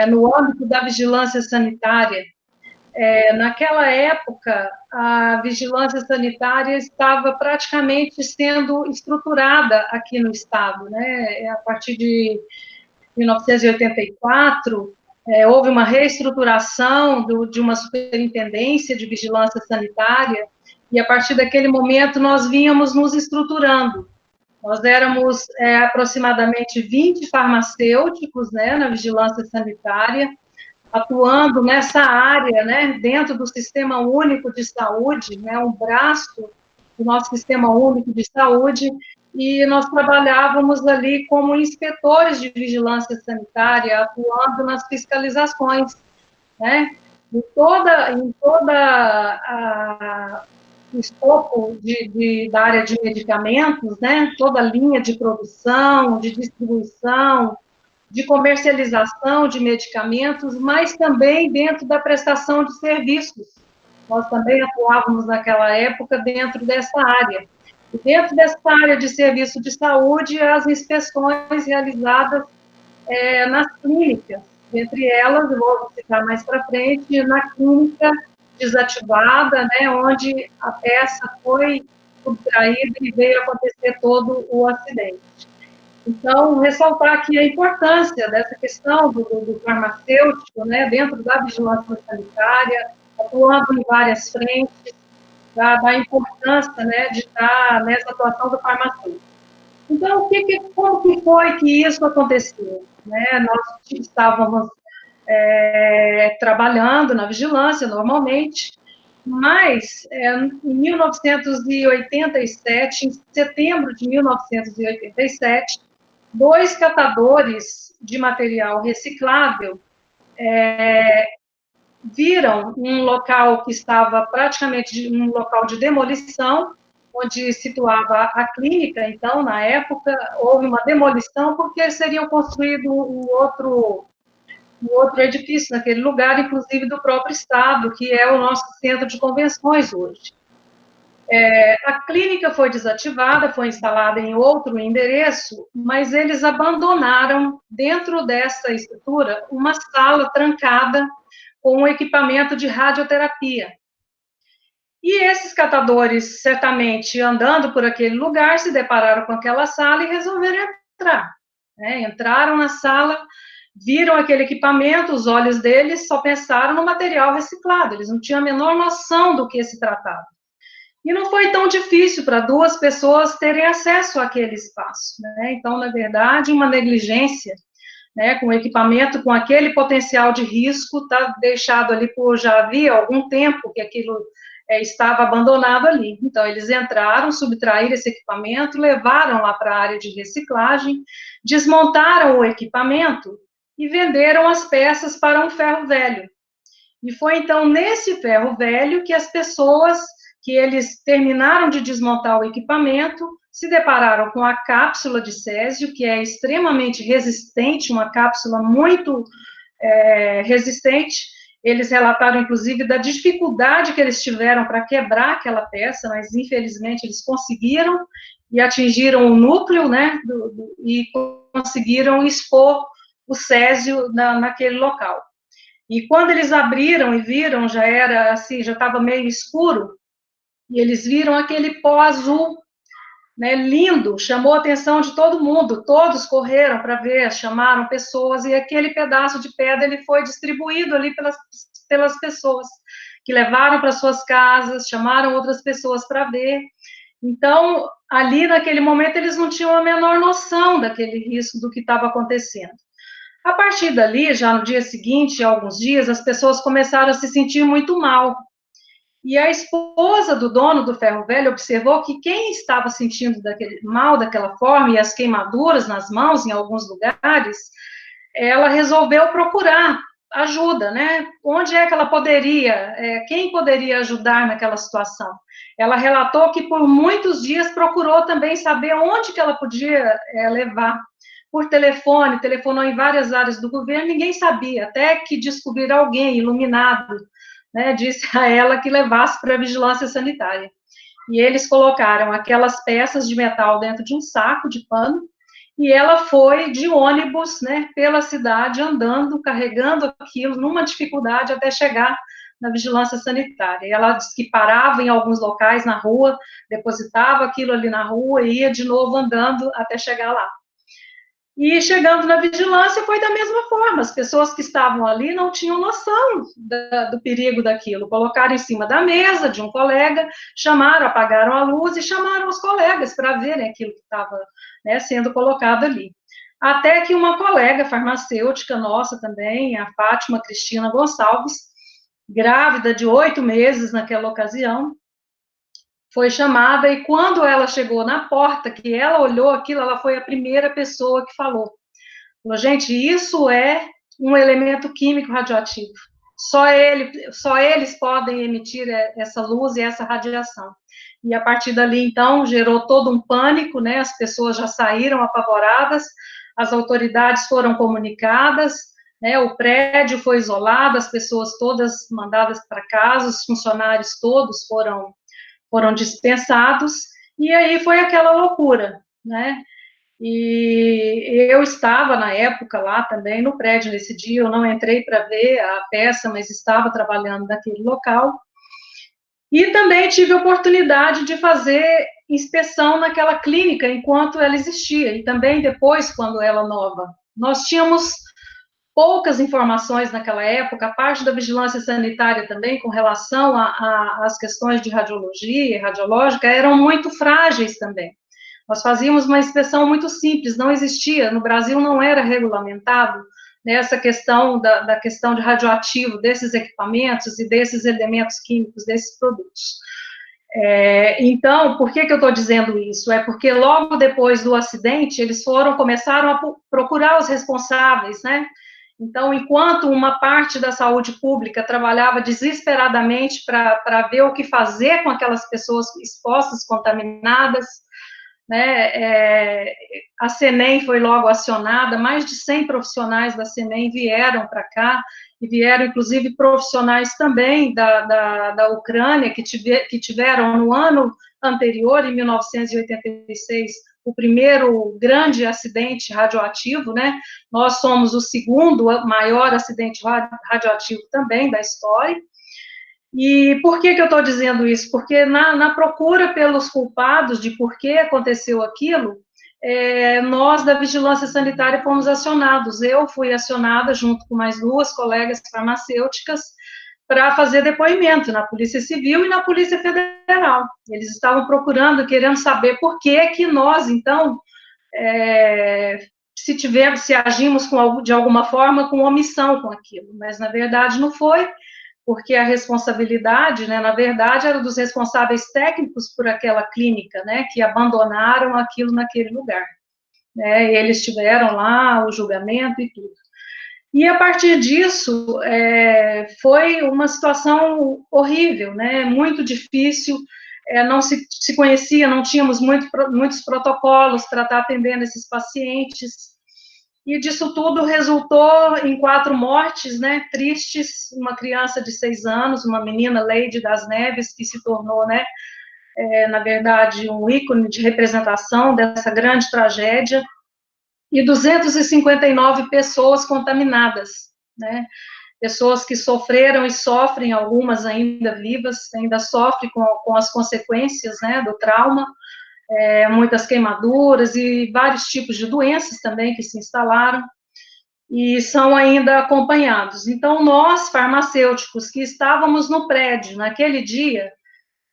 no âmbito da vigilância sanitária. Naquela época, a vigilância sanitária estava praticamente sendo estruturada aqui no Estado, né? A partir de 1984, houve uma reestruturação de uma superintendência de vigilância sanitária, e a partir daquele momento nós vínhamos nos estruturando. Nós éramos aproximadamente 20 farmacêuticos, né, na vigilância sanitária, atuando nessa área, né, dentro do Sistema Único de Saúde, né, um braço do nosso Sistema Único de Saúde, e nós trabalhávamos ali como inspetores de vigilância sanitária, atuando nas fiscalizações, né, em toda o escopo da área de medicamentos, né, toda a linha de produção, de distribuição, de comercialização de medicamentos, mas também dentro da prestação de serviços. Nós também atuávamos naquela época dentro dessa área. E dentro dessa área de serviço de saúde, as inspeções realizadas nas clínicas, entre elas, vou citar mais para frente, na clínica desativada, né, onde a peça foi subtraída e veio acontecer todo o acidente. Então, ressaltar aqui a importância dessa questão do farmacêutico, né, dentro da vigilância sanitária, atuando em várias frentes, da importância, né, de estar nessa atuação do farmacêutico. Então, como que foi que isso aconteceu? Né? Nós estávamos trabalhando na vigilância, normalmente, mas, em 1987, em setembro de 1987, 2 catadores de material reciclável viram um local que estava praticamente um local de demolição, onde situava a clínica. Então, na época, houve uma demolição porque seriam construído um outro edifício naquele lugar, inclusive do próprio Estado, que é o nosso centro de convenções hoje. A clínica foi desativada, foi instalada em outro endereço, mas eles abandonaram, dentro dessa estrutura, uma sala trancada com um equipamento de radioterapia. E esses catadores, certamente, andando por aquele lugar, se depararam com aquela sala e resolveram entrar. Entraram na sala viram aquele equipamento, os olhos deles só pensaram no material reciclado, eles não tinham a menor noção do que se tratava. E não foi tão difícil para 2 pessoas terem acesso àquele espaço, né? Então, na verdade, uma negligência, né, com o equipamento, com aquele potencial de risco, está deixado ali por já havia algum tempo que aquilo estava abandonado ali. Então, eles entraram, subtraíram esse equipamento, levaram lá para a área de reciclagem, desmontaram o equipamento e venderam as peças para um ferro velho. E foi, então, nesse ferro velho que as pessoas, que eles terminaram de desmontar o equipamento, se depararam com a cápsula de césio, que é extremamente resistente, uma cápsula muito resistente. Eles relataram, inclusive, da dificuldade que eles tiveram para quebrar aquela peça, mas, infelizmente, eles conseguiram e atingiram o núcleo, né, e conseguiram expor o césio naquele local. E quando eles abriram e viram, já era assim, já estava meio escuro, e eles viram aquele pó azul, né, lindo, chamou a atenção de todo mundo, todos correram para ver, chamaram pessoas, e aquele pedaço de pedra ele foi distribuído ali pelas pessoas, que levaram para suas casas, chamaram outras pessoas para ver. Então, ali naquele momento, eles não tinham a menor noção daquele risco do que estava acontecendo. A partir dali, já no dia seguinte, alguns dias, as pessoas começaram a se sentir muito mal. E a esposa do dono do ferro velho observou que quem estava sentindo mal daquela forma, e as queimaduras nas mãos em alguns lugares, ela resolveu procurar ajuda, né? Onde é que ela poderia, quem poderia ajudar naquela situação? Ela relatou que por muitos dias procurou também saber onde que ela podia levar. Por telefone, telefonou em várias áreas do governo, ninguém sabia, até que descobriram alguém iluminado, né, disse a ela que levasse para a vigilância sanitária. E eles colocaram aquelas peças de metal dentro de um saco de pano, e ela foi de ônibus, né, pela cidade, andando, carregando aquilo, numa dificuldade até chegar na vigilância sanitária. E ela disse que parava em alguns locais na rua, depositava aquilo ali na rua e ia de novo andando até chegar lá. E chegando na vigilância foi da mesma forma, as pessoas que estavam ali não tinham noção do perigo daquilo, colocaram em cima da mesa de um colega, chamaram, apagaram a luz e chamaram os colegas para verem aquilo que estava, né, sendo colocado ali. Até que uma colega farmacêutica nossa também, a Fátima Cristina Gonçalves, grávida de 8 meses naquela ocasião, foi chamada, e quando ela chegou na porta, que ela olhou aquilo, ela foi a primeira pessoa que falou, gente, isso é um elemento químico radioativo, só eles podem emitir essa luz e essa radiação. E a partir dali, então, gerou todo um pânico, né, as pessoas já saíram apavoradas, as autoridades foram comunicadas, né, o prédio foi isolado, as pessoas todas mandadas para casa, os funcionários todos foram dispensados, e aí foi aquela loucura, né? E eu estava, na época, lá também, no prédio nesse dia, eu não entrei para ver a peça, mas estava trabalhando naquele local, e também tive a oportunidade de fazer inspeção naquela clínica enquanto ela existia, e também depois, quando ela nova. Nós tínhamos poucas informações naquela época, a parte da vigilância sanitária também, com relação às questões de radiologia e radiológica, eram muito frágeis também. Nós fazíamos uma inspeção muito simples, não existia, no Brasil não era regulamentado, né, essa questão da questão de radioativo desses equipamentos e desses elementos químicos, desses produtos. Então, por que eu estou dizendo isso? É porque logo depois do acidente, eles começaram a procurar os responsáveis, né? Então, enquanto uma parte da saúde pública trabalhava desesperadamente para ver o que fazer com aquelas pessoas expostas, contaminadas, né, a CENEM foi logo acionada, mais de 100 profissionais da CENEM vieram para cá, e vieram, inclusive, profissionais também da Ucrânia, que tiveram no ano anterior, em 1986, o primeiro grande acidente radioativo, né? Nós somos o segundo maior acidente radioativo também da história. E por que eu estou dizendo isso? Porque na procura pelos culpados de por que aconteceu aquilo, nós da Vigilância Sanitária fomos acionados. Eu fui acionada junto com mais 2 colegas farmacêuticas para fazer depoimento na Polícia Civil e na Polícia Federal. Eles estavam procurando, querendo saber por que nós, então, se agimos de alguma forma com omissão com aquilo, mas na verdade não foi, porque a responsabilidade, né, na verdade, era dos responsáveis técnicos por aquela clínica, né, que abandonaram aquilo naquele lugar. Né, e eles tiveram lá o julgamento e tudo. E a partir disso, foi uma situação horrível, né, muito difícil, não se conhecia, não tínhamos muitos protocolos para estar atendendo esses pacientes, e disso tudo resultou em 4 mortes, né, tristes, uma criança de 6 anos, uma menina, Leide das Neves, que se tornou, né, na verdade, um ícone de representação dessa grande tragédia, e 259 pessoas contaminadas, né, pessoas que sofreram e sofrem, algumas ainda vivas, ainda sofrem com as consequências, né, do trauma, muitas queimaduras e vários tipos de doenças também que se instalaram e são ainda acompanhados. Então, nós, farmacêuticos, que estávamos no prédio naquele dia,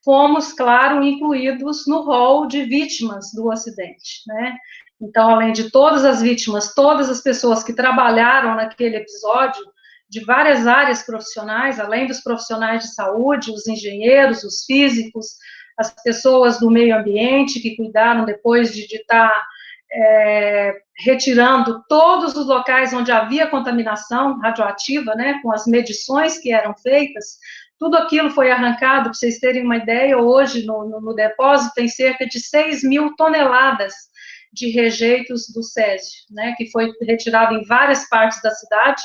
fomos, claro, incluídos no rol de vítimas do acidente, né? Então, além de todas as vítimas, todas as pessoas que trabalharam naquele episódio, de várias áreas profissionais, além dos profissionais de saúde, os engenheiros, os físicos, as pessoas do meio ambiente que cuidaram depois de estar retirando todos os locais onde havia contaminação radioativa, né, com as medições que eram feitas, tudo aquilo foi arrancado, para vocês terem uma ideia, hoje no depósito tem cerca de 6.000 toneladas de rejeitos do césio, né, que foi retirado em várias partes da cidade.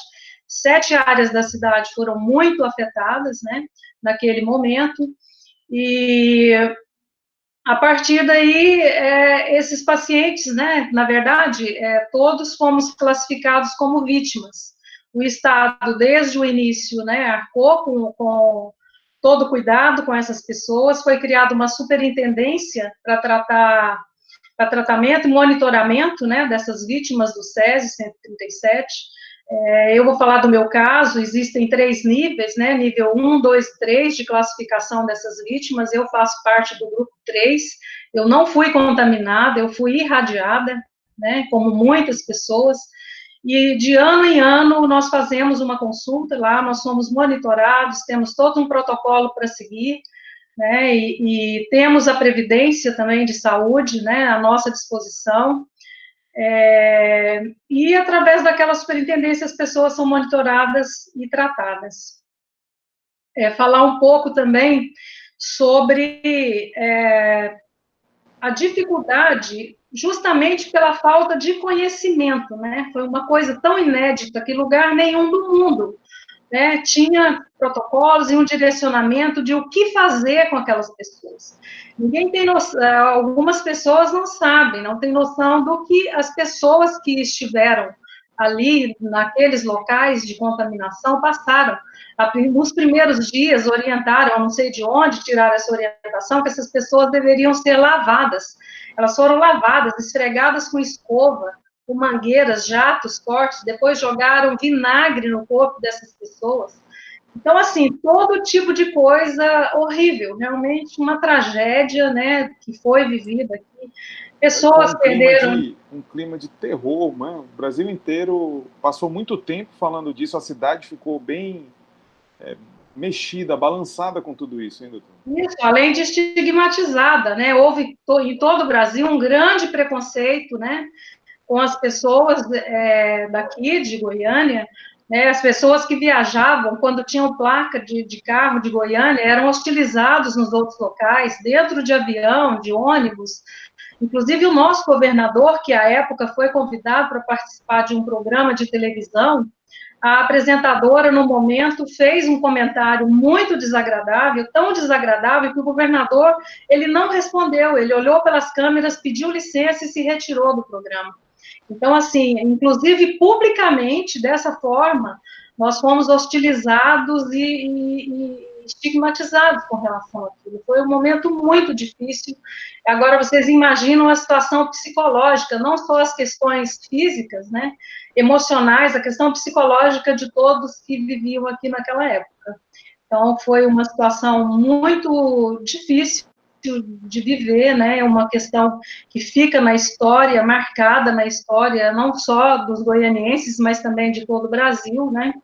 7 áreas da cidade foram muito afetadas, né, naquele momento, e a partir daí, esses pacientes, né, na verdade, todos fomos classificados como vítimas. O Estado, desde o início, né, arcou com todo cuidado com essas pessoas, foi criada uma superintendência para tratamento e monitoramento, né, dessas vítimas do Césio 137. Eu vou falar do meu caso, existem 3 níveis, né, nível 1, 2 e 3 de classificação dessas vítimas, eu faço parte do grupo 3, eu não fui contaminada, eu fui irradiada, né, como muitas pessoas, e de ano em ano nós fazemos uma consulta lá, nós somos monitorados, temos todo um protocolo para seguir, né, e temos a previdência também de saúde, né, à nossa disposição, e através daquela superintendência as pessoas são monitoradas e tratadas. Falar um pouco também sobre a dificuldade, justamente pela falta de conhecimento, né? Foi uma coisa tão inédita que lugar nenhum do mundo, né, tinha protocolos e um direcionamento de o que fazer com aquelas pessoas. Ninguém tem noção, algumas pessoas não sabem, não têm noção do que as pessoas que estiveram ali, naqueles locais de contaminação, passaram. Nos primeiros dias, orientaram, não sei de onde tiraram essa orientação, que essas pessoas deveriam ser lavadas. Elas foram lavadas, esfregadas com escova, com mangueiras, jatos, cortes, depois jogaram vinagre no corpo dessas pessoas. Então, assim, todo tipo de coisa horrível, realmente uma tragédia, né, que foi vivida aqui. Pessoas perderam... Um clima de terror, mano. O Brasil inteiro passou muito tempo falando disso, a cidade ficou bem mexida, balançada com tudo isso, hein, doutor? Isso, além de estigmatizada, né, houve em todo o Brasil um grande preconceito, né, com as pessoas daqui, de Goiânia, né, as pessoas que viajavam, quando tinham placa de carro de Goiânia, eram hostilizados nos outros locais, dentro de avião, de ônibus. Inclusive, o nosso governador, que à época foi convidado para participar de um programa de televisão, a apresentadora, no momento, fez um comentário muito desagradável, tão desagradável, que o governador, ele não respondeu, ele olhou pelas câmeras, pediu licença e se retirou do programa. Então, assim, inclusive publicamente, dessa forma, nós fomos hostilizados e estigmatizados com relação àquilo. Foi um momento muito difícil. Agora, vocês imaginam a situação psicológica, não só as questões físicas, né, emocionais, a questão psicológica de todos que viviam aqui naquela época. Então, foi uma situação muito difícil de viver, né, é uma questão que fica na história, marcada na história, não só dos goianienses, mas também de todo o Brasil, né.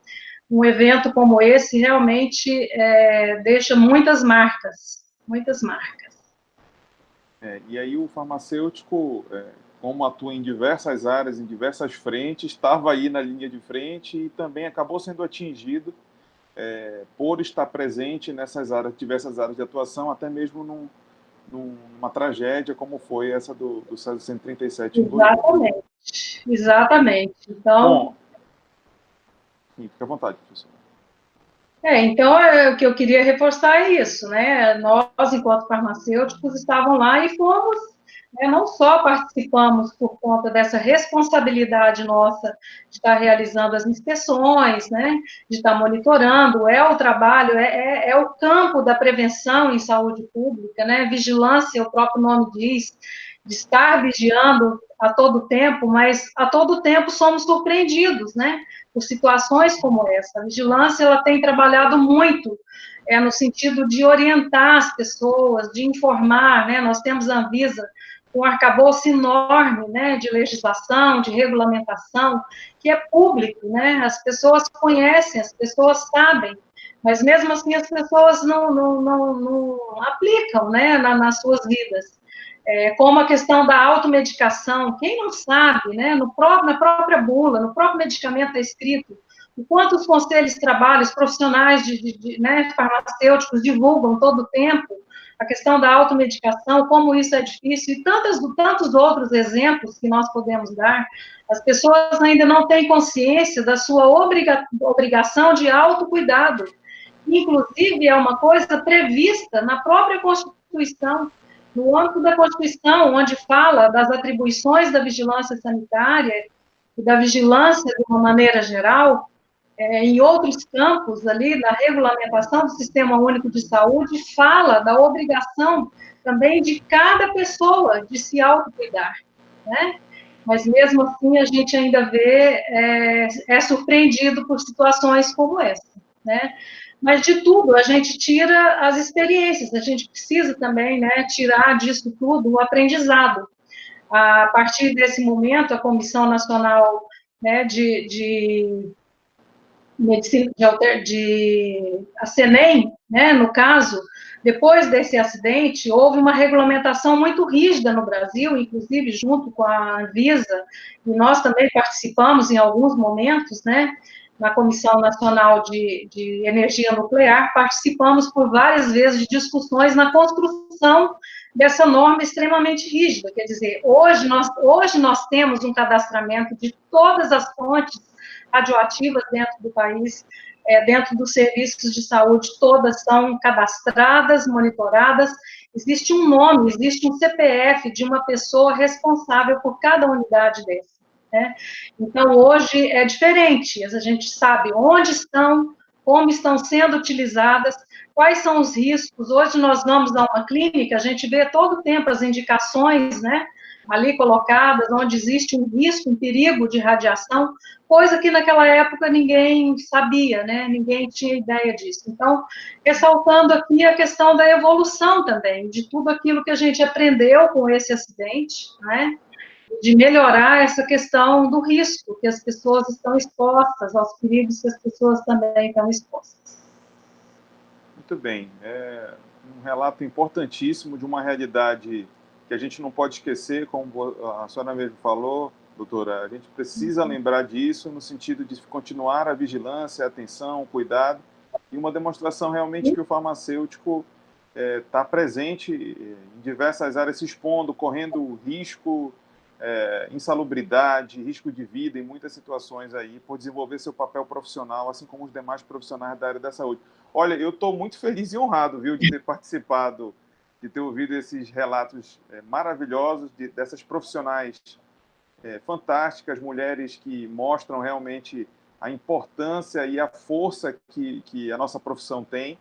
Um evento como esse realmente deixa muitas marcas, muitas marcas. E aí o farmacêutico, como atua em diversas áreas, em diversas frentes, estava aí na linha de frente e também acabou sendo atingido por estar presente nessas áreas, diversas áreas de atuação, até mesmo numa tragédia como foi essa do César 137 em Goiânia. Exatamente, exatamente. Então, bom, sim, fica à vontade, professor. Então, o que eu queria reforçar é isso, né? Nós, enquanto farmacêuticos, estávamos lá e fomos, né, não só participamos por conta dessa responsabilidade nossa de estar realizando as inspeções, né, de estar monitorando, o trabalho, é o campo da prevenção em saúde pública, né? Vigilância, o próprio nome diz, de estar vigiando a todo tempo, mas a todo tempo somos surpreendidos, né? Por situações como essa. A vigilância, ela tem trabalhado muito no sentido de orientar as pessoas, de informar, né? Nós temos a Anvisa com um arcabouço enorme, né, de legislação, de regulamentação, que é público, né? As pessoas conhecem, as pessoas sabem, mas mesmo assim as pessoas não aplicam, né, nas suas vidas. Como a questão da automedicação, quem não sabe, né, na própria bula, no próprio medicamento está escrito, o quanto os conselhos de trabalho, os profissionais né, farmacêuticos divulgam todo o tempo a questão da automedicação, como isso é difícil, e tantos outros exemplos que nós podemos dar. As pessoas ainda não têm consciência da sua obrigação de autocuidado. Inclusive, é uma coisa prevista na própria Constituição, no âmbito da Constituição, onde fala das atribuições da vigilância sanitária e da vigilância de uma maneira geral, em outros campos ali, da regulamentação do Sistema Único de Saúde, fala da obrigação também de cada pessoa de se autocuidar, né? Mas mesmo assim a gente ainda vê, é surpreendido por situações como essa, né? Mas de tudo a gente tira as experiências, a gente precisa também, né, tirar disso tudo o aprendizado. A partir desse momento, a Comissão Nacional, né, de Medicina, a CENEM, né, no caso, depois desse acidente, houve uma regulamentação muito rígida no Brasil, inclusive junto com a Anvisa, e nós também participamos em alguns momentos, né, na Comissão Nacional de Energia Nuclear, participamos por várias vezes de discussões na construção dessa norma extremamente rígida. Quer dizer, hoje nós temos um cadastramento de todas as fontes radioativas dentro do país, dentro dos serviços de saúde, todas são cadastradas, monitoradas, existe um nome, existe um CPF de uma pessoa responsável por cada unidade dessa. Né? Então, hoje é diferente, a gente sabe onde estão, como estão sendo utilizadas, quais são os riscos. Hoje nós vamos a uma clínica, a gente vê todo o tempo as indicações, né, ali colocadas, onde existe um risco, um perigo de radiação, coisa que naquela época ninguém sabia, né, ninguém tinha ideia disso. Então, ressaltando aqui a questão da evolução também, de tudo aquilo que a gente aprendeu com esse acidente, né, de melhorar essa questão do risco, que as pessoas estão expostas, aos perigos que as pessoas também estão expostas. Muito bem. É um relato importantíssimo de uma realidade que a gente não pode esquecer, como a senhora mesmo falou, doutora, a gente precisa lembrar disso no sentido de continuar a vigilância, a atenção, o cuidado, e uma demonstração realmente que o farmacêutico está presente em diversas áreas, se expondo, correndo risco, insalubridade, risco de vida em muitas situações aí, por desenvolver seu papel profissional, assim como os demais profissionais da área da saúde. Olha, eu estou muito feliz e honrado, viu, de ter participado, de ter ouvido esses relatos maravilhosos dessas profissionais fantásticas, mulheres que mostram realmente a importância e a força que a nossa profissão tem.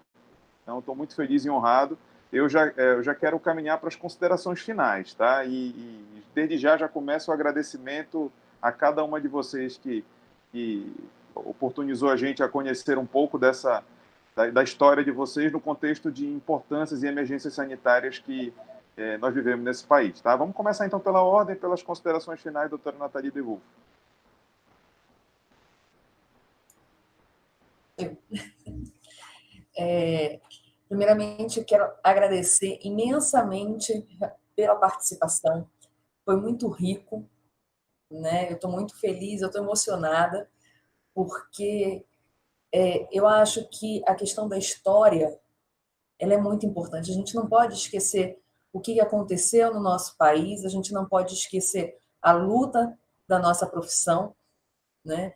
Então, estou muito feliz e honrado. Eu já quero caminhar para as considerações finais, tá? E desde já começo o agradecimento a cada uma de vocês que oportunizou a gente a conhecer um pouco da história de vocês no contexto de importâncias e emergências sanitárias que nós vivemos nesse país, tá? Vamos começar, então, pela ordem, pelas considerações finais, doutora Nathalie Devulf. Primeiramente, quero agradecer imensamente pela participação. Foi muito rico, né? Eu estou muito feliz, eu estou emocionada, porque eu acho que a questão da história ela é muito importante. A gente não pode esquecer o que aconteceu no nosso país, a gente não pode esquecer a luta da nossa profissão, né?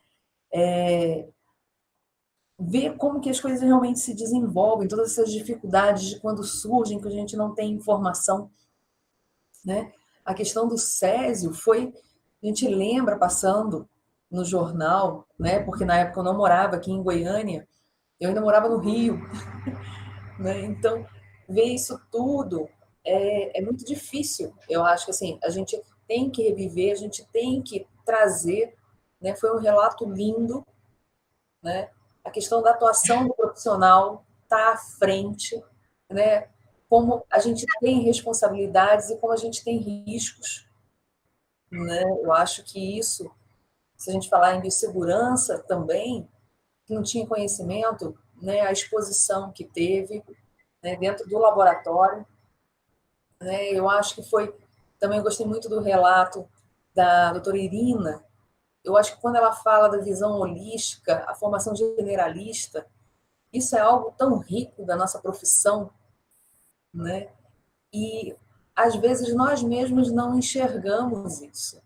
Ver como que as coisas realmente se desenvolvem, todas essas dificuldades de quando surgem, que a gente não tem informação, né? A questão do Césio foi, a gente lembra passando no jornal, né? Porque na época eu não morava aqui em Goiânia, eu ainda morava no Rio, né? Então, ver isso tudo é muito difícil. Eu acho que assim, a gente tem que reviver, a gente tem que trazer, né? Foi um relato lindo, né? A questão da atuação do profissional está à frente, né? Como a gente tem responsabilidades e como a gente tem riscos, né? Eu acho que isso, se a gente falar em biossegurança também, que não tinha conhecimento, né? A exposição que teve, né? Dentro do laboratório, né? Eu acho que foi... Também eu gostei muito do relato da doutora Irina. Eu acho que quando ela fala da visão holística, a formação generalista, isso é algo tão rico da nossa profissão, né? E, às vezes, nós mesmos não enxergamos isso,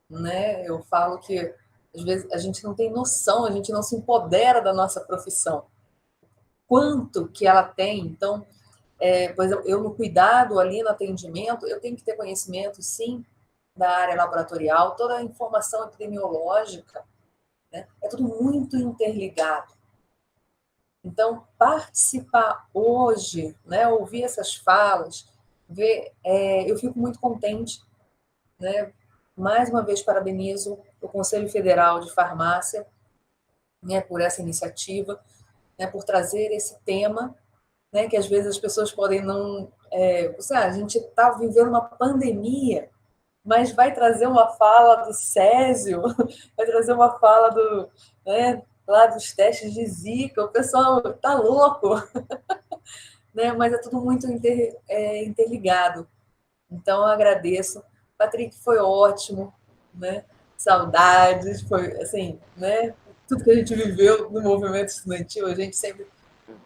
né? Eu falo que, às vezes, a gente não tem noção, a gente não se empodera da nossa profissão. Quanto que ela tem? Então, por exemplo, eu no cuidado, ali no atendimento, eu tenho que ter conhecimento, sim, da área laboratorial, toda a informação epidemiológica, né? É tudo muito interligado. Então, participar hoje, né, ouvir essas falas, ver, eu fico muito contente, né? Mais uma vez, parabenizo o Conselho Federal de Farmácia, né, por essa iniciativa, né, por trazer esse tema, né, que às vezes as pessoas podem não... a gente está vivendo uma pandemia, mas vai trazer uma fala do Césio, vai trazer uma fala do... né, lá dos testes de Zika, o pessoal tá louco, né? Mas é tudo muito interligado. Então, eu agradeço. Patrick, foi ótimo, né? Saudades, foi assim, né? Tudo que a gente viveu no movimento estudantil, a gente sempre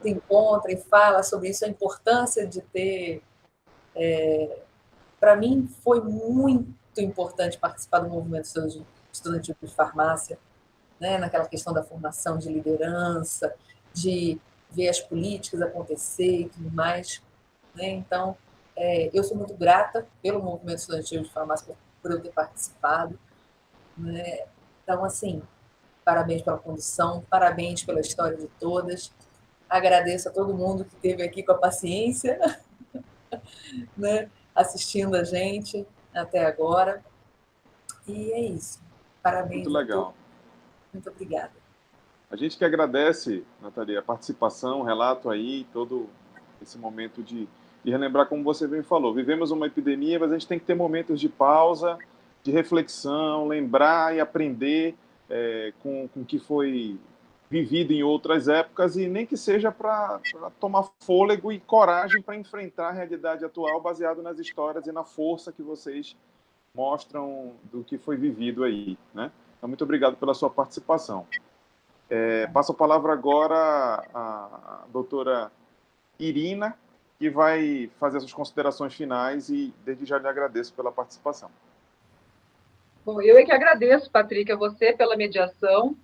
se encontra e fala sobre isso, a importância de ter... Para mim, foi muito importante participar do movimento estudantil de farmácia, né, naquela questão da formação de liderança, de ver as políticas acontecer e tudo mais, né? Então, eu sou muito grata pelo movimento estudantil de farmácia por eu ter participado, né? Então, assim, parabéns pela condução, parabéns pela história de todas, agradeço a todo mundo que esteve aqui com a paciência, né, assistindo a gente até agora, e é isso, parabéns. Muito legal. Muito obrigada. A gente que agradece, Nathalie, a participação, o relato aí, todo esse momento de relembrar, como você bem falou. Vivemos uma epidemia, mas a gente tem que ter momentos de pausa, de reflexão, lembrar e aprender com o que foi vivido em outras épocas, e nem que seja para tomar fôlego e coragem para enfrentar a realidade atual, baseado nas histórias e na força que vocês mostram do que foi vivido aí, né? Então, muito obrigado pela sua participação. Passo a palavra agora à doutora Irina, que vai fazer suas considerações finais, e desde já lhe agradeço pela participação. Bom, eu é que agradeço, Patrick, a você pela mediação,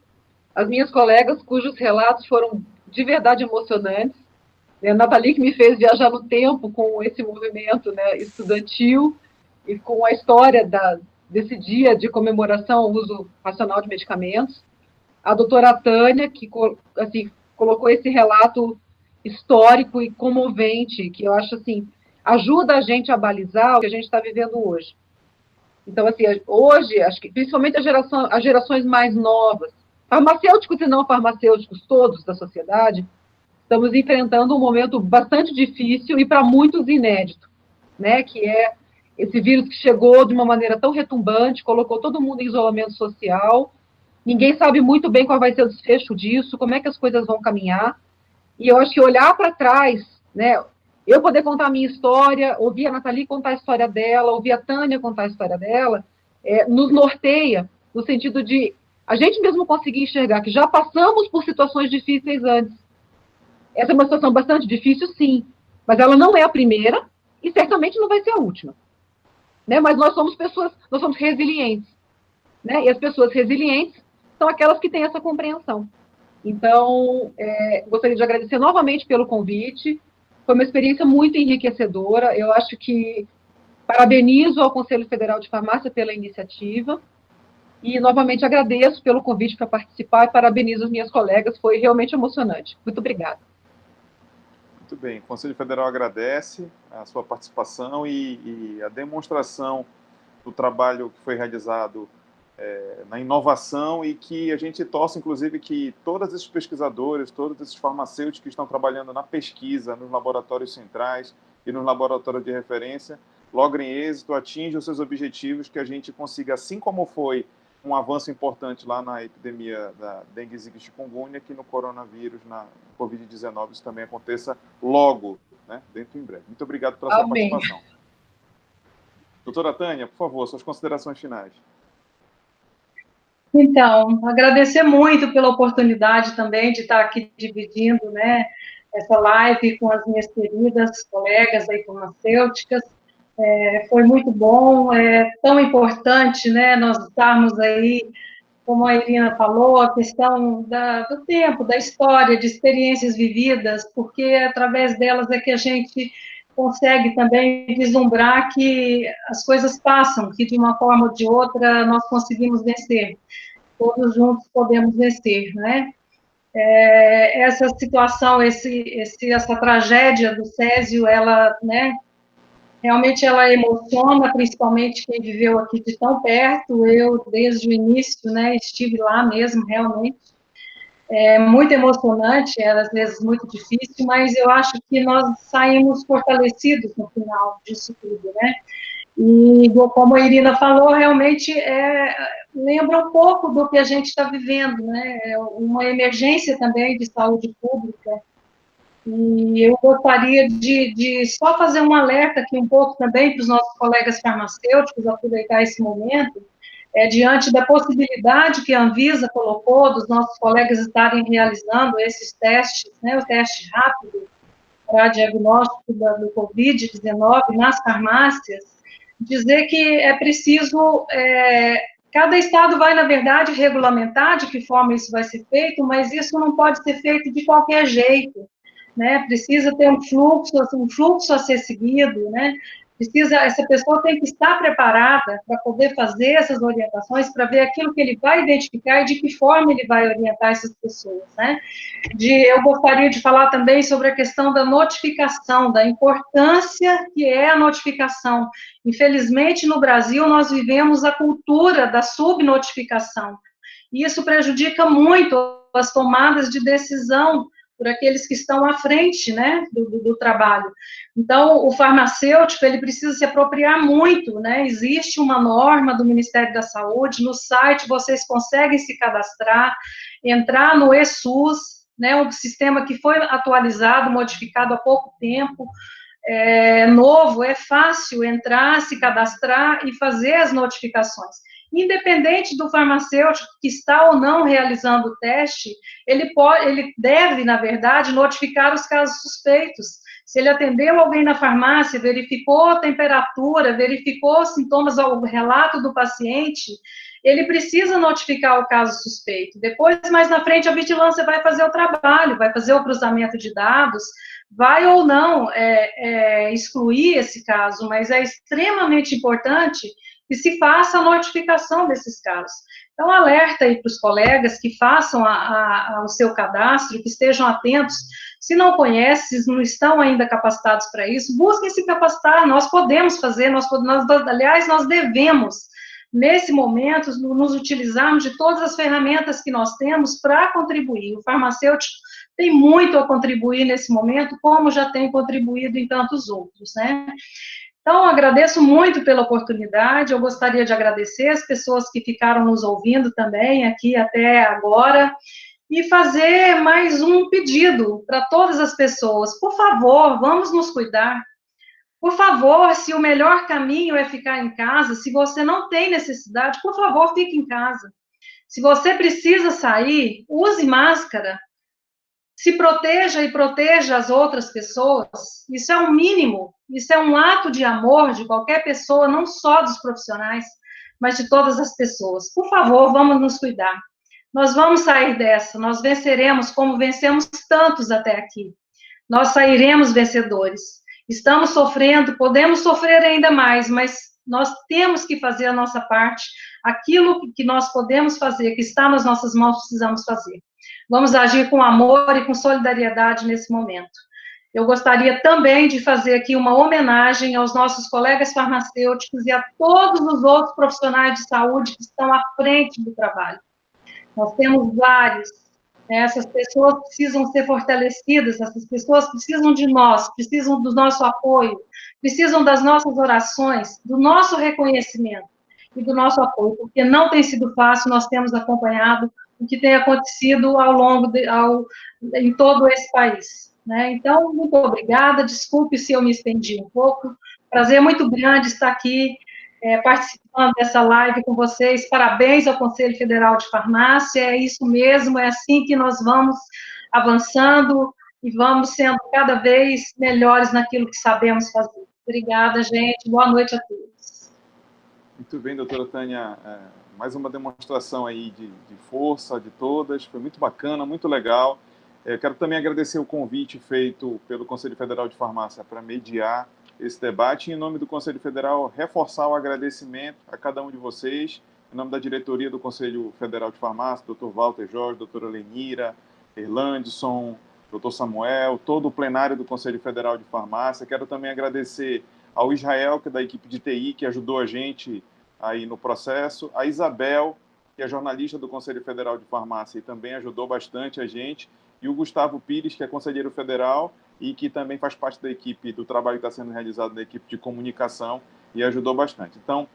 as minhas colegas cujos relatos foram de verdade emocionantes, a Nathalie, que me fez viajar no tempo com esse movimento, né, estudantil, e com a história desse dia de comemoração ao uso racional de medicamentos. A doutora Tânia, que assim, colocou esse relato histórico e comovente, que eu acho assim, ajuda a gente a balizar o que a gente está vivendo hoje. Então, assim, hoje, acho que principalmente as gerações mais novas, farmacêuticos e não farmacêuticos, todos da sociedade, estamos enfrentando um momento bastante difícil e para muitos inédito, né? Que é esse vírus que chegou de uma maneira tão retumbante, colocou todo mundo em isolamento social, ninguém sabe muito bem qual vai ser o desfecho disso, como é que as coisas vão caminhar. E eu acho que olhar para trás, né? Eu poder contar a minha história, ouvir a Nathalie contar a história dela, ouvir a Tânia contar a história dela, nos norteia, no sentido de a gente mesmo conseguir enxergar que já passamos por situações difíceis antes. Essa é uma situação bastante difícil, sim, mas ela não é a primeira e certamente não vai ser a última. Né? Mas nós somos pessoas, nós somos resilientes. Né? E as pessoas resilientes são aquelas que têm essa compreensão. Então, gostaria de agradecer novamente pelo convite. Foi uma experiência muito enriquecedora. Eu acho que parabenizo ao Conselho Federal de Farmácia pela iniciativa e, novamente, agradeço pelo convite para participar e parabenizo as minhas colegas. Foi realmente emocionante. Muito obrigada. Muito bem. O Conselho Federal agradece a sua participação e a demonstração do trabalho que foi realizado na inovação e que a gente torce, inclusive, que todos esses pesquisadores, todos esses farmacêuticos que estão trabalhando na pesquisa, nos laboratórios centrais e nos laboratórios de referência, logrem êxito, atinjam os seus objetivos, que a gente consiga, assim como foi um avanço importante lá na epidemia da dengue, zika e chikungunya, que no coronavírus, na Covid-19, isso também aconteça logo, né, dentro em breve. Muito obrigado pela sua participação. Doutora Tânia, por favor, suas considerações finais. Então, agradecer muito pela oportunidade também de estar aqui dividindo, né, essa live com as minhas queridas colegas aí farmacêuticas. Foi muito bom, é tão importante, né, nós estarmos aí, como a Irina falou, a questão do tempo, da história, de experiências vividas, porque através delas é que a gente consegue também vislumbrar que as coisas passam, que de uma forma ou de outra nós conseguimos vencer. Todos juntos podemos vencer, né? Essa situação, essa tragédia do Césio, ela, né, realmente ela emociona, principalmente quem viveu aqui de tão perto. Eu, desde o início, né, estive lá mesmo, realmente. É muito emocionante, às vezes muito difícil, mas eu acho que nós saímos fortalecidos no final disso tudo, né? E, como a Irina falou, realmente lembra um pouco do que a gente está vivendo, né? É uma emergência também de saúde pública. E eu gostaria de só fazer um alerta aqui um pouco também para os nossos colegas farmacêuticos, aproveitar esse momento, diante da possibilidade que a Anvisa colocou dos nossos colegas estarem realizando esses testes, né, o teste rápido para diagnóstico do Covid-19 nas farmácias, dizer que é preciso, cada estado vai, na verdade, regulamentar de que forma isso vai ser feito, mas isso não pode ser feito de qualquer jeito, né? Precisa ter um fluxo a ser seguido, né? Essa pessoa tem que estar preparada para poder fazer essas orientações, para ver aquilo que ele vai identificar e de que forma ele vai orientar essas pessoas, né? Eu gostaria de falar também sobre a questão da notificação, da importância que é a notificação. Infelizmente, no Brasil, nós vivemos a cultura da subnotificação, e isso prejudica muito as tomadas de decisão por aqueles que estão à frente, né, do trabalho. Então, o farmacêutico, ele precisa se apropriar muito, né, existe uma norma do Ministério da Saúde, no site vocês conseguem se cadastrar, entrar no eSUS, né, um sistema que foi atualizado, modificado há pouco tempo, novo, é fácil entrar, se cadastrar e fazer as notificações. Independente do farmacêutico que está ou não realizando o teste, ele deve, na verdade, notificar os casos suspeitos. Se ele atendeu alguém na farmácia, verificou a temperatura, verificou os sintomas, o relato do paciente, ele precisa notificar o caso suspeito. Depois, mais na frente, a vigilância vai fazer o trabalho, vai fazer o cruzamento de dados, vai ou não excluir esse caso, mas é extremamente importante e se faça a notificação desses casos. Então, alerta aí para os colegas que façam o seu cadastro, que estejam atentos. Se não conhecem, se não estão ainda capacitados para isso, busquem se capacitar. Nós podemos fazer, aliás, nós devemos, nesse momento, nos utilizarmos de todas as ferramentas que nós temos para contribuir. O farmacêutico tem muito a contribuir nesse momento, como já tem contribuído em tantos outros, né? Então, agradeço muito pela oportunidade, eu gostaria de agradecer as pessoas que ficaram nos ouvindo também aqui até agora, e fazer mais um pedido para todas as pessoas. Por favor, vamos nos cuidar. Por favor, se o melhor caminho é ficar em casa, se você não tem necessidade, por favor, fique em casa. Se você precisa sair, use máscara. Se proteja e proteja as outras pessoas. Isso é um mínimo, isso é um ato de amor de qualquer pessoa, não só dos profissionais, mas de todas as pessoas. Por favor, vamos nos cuidar. Nós vamos sair dessa, nós venceremos como vencemos tantos até aqui. Nós sairemos vencedores. Estamos sofrendo, podemos sofrer ainda mais, mas nós temos que fazer a nossa parte. Aquilo que nós podemos fazer, que está nas nossas mãos, precisamos fazer. Vamos agir com amor e com solidariedade nesse momento. Eu gostaria também de fazer aqui uma homenagem aos nossos colegas farmacêuticos e a todos os outros profissionais de saúde que estão à frente do trabalho. Nós temos vários, né? Essas pessoas precisam ser fortalecidas, essas pessoas precisam de nós, precisam do nosso apoio, precisam das nossas orações, do nosso reconhecimento e do nosso apoio, porque não tem sido fácil, nós temos acompanhado o que tem acontecido em todo esse país, né? Então, muito obrigada, desculpe se eu me estendi um pouco, prazer muito grande estar aqui, participando dessa live com vocês, parabéns ao Conselho Federal de Farmácia, é isso mesmo, é assim que nós vamos avançando e vamos sendo cada vez melhores naquilo que sabemos fazer. Obrigada, gente, boa noite a todos. Muito bem, doutora Tânia, mais uma demonstração aí de força de todas, foi muito bacana, muito legal. Quero também agradecer o convite feito pelo Conselho Federal de Farmácia para mediar esse debate e, em nome do Conselho Federal, reforçar o agradecimento a cada um de vocês, em nome da diretoria do Conselho Federal de Farmácia, Dr. Walter Jorge, doutora Lenira, Erlandson, Dr. Samuel, todo o plenário do Conselho Federal de Farmácia. Quero também agradecer ao Israel, que é da equipe de TI, que ajudou a gente aí no processo, a Isabel, que é jornalista do Conselho Federal de Farmácia e também ajudou bastante a gente, e o Gustavo Pires, que é conselheiro federal e que também faz parte da equipe, do trabalho que está sendo realizado na equipe de comunicação e ajudou bastante. Então,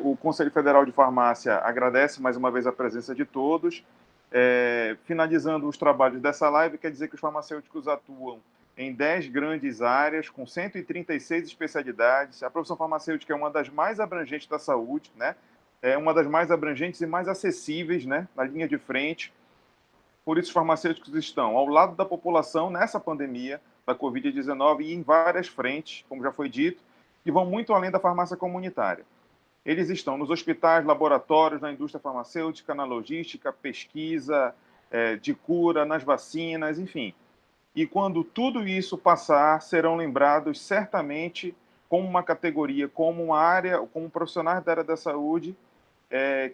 o Conselho Federal de Farmácia agradece mais uma vez a presença de todos. Finalizando os trabalhos dessa live, quer dizer que os farmacêuticos atuam em 10 grandes áreas, com 136 especialidades. A profissão farmacêutica é uma das mais abrangentes da saúde, né? É uma das mais abrangentes e mais acessíveis, né? Na linha de frente. Por isso, os farmacêuticos estão ao lado da população nessa pandemia da Covid-19 e em várias frentes, como já foi dito, que vão muito além da farmácia comunitária. Eles estão nos hospitais, laboratórios, na indústria farmacêutica, na logística, pesquisa de cura, nas vacinas, enfim. E quando tudo isso passar, serão lembrados certamente como uma categoria, como uma área, como profissionais da área da saúde,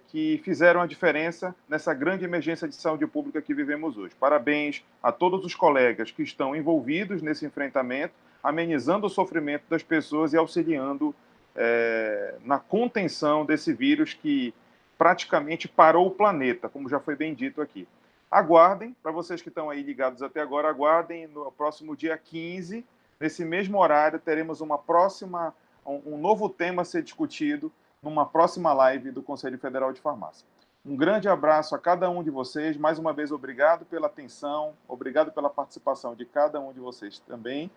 que fizeram a diferença nessa grande emergência de saúde pública que vivemos hoje. Parabéns a todos os colegas que estão envolvidos nesse enfrentamento, amenizando o sofrimento das pessoas e auxiliando na contenção desse vírus que praticamente parou o planeta, como já foi bem dito aqui. Aguardem, para vocês que estão aí ligados até agora, aguardem no próximo dia 15, nesse mesmo horário, teremos um novo tema a ser discutido numa próxima live do Conselho Federal de Farmácia. Um grande abraço a cada um de vocês, mais uma vez obrigado pela atenção, obrigado pela participação de cada um de vocês também,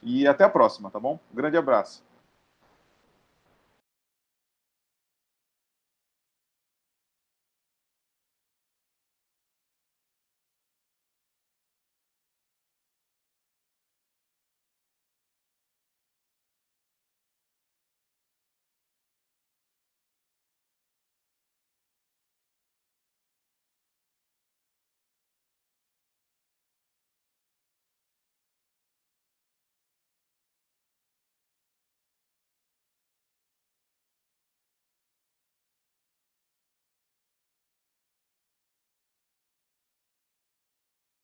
e até a próxima, tá bom? Um grande abraço.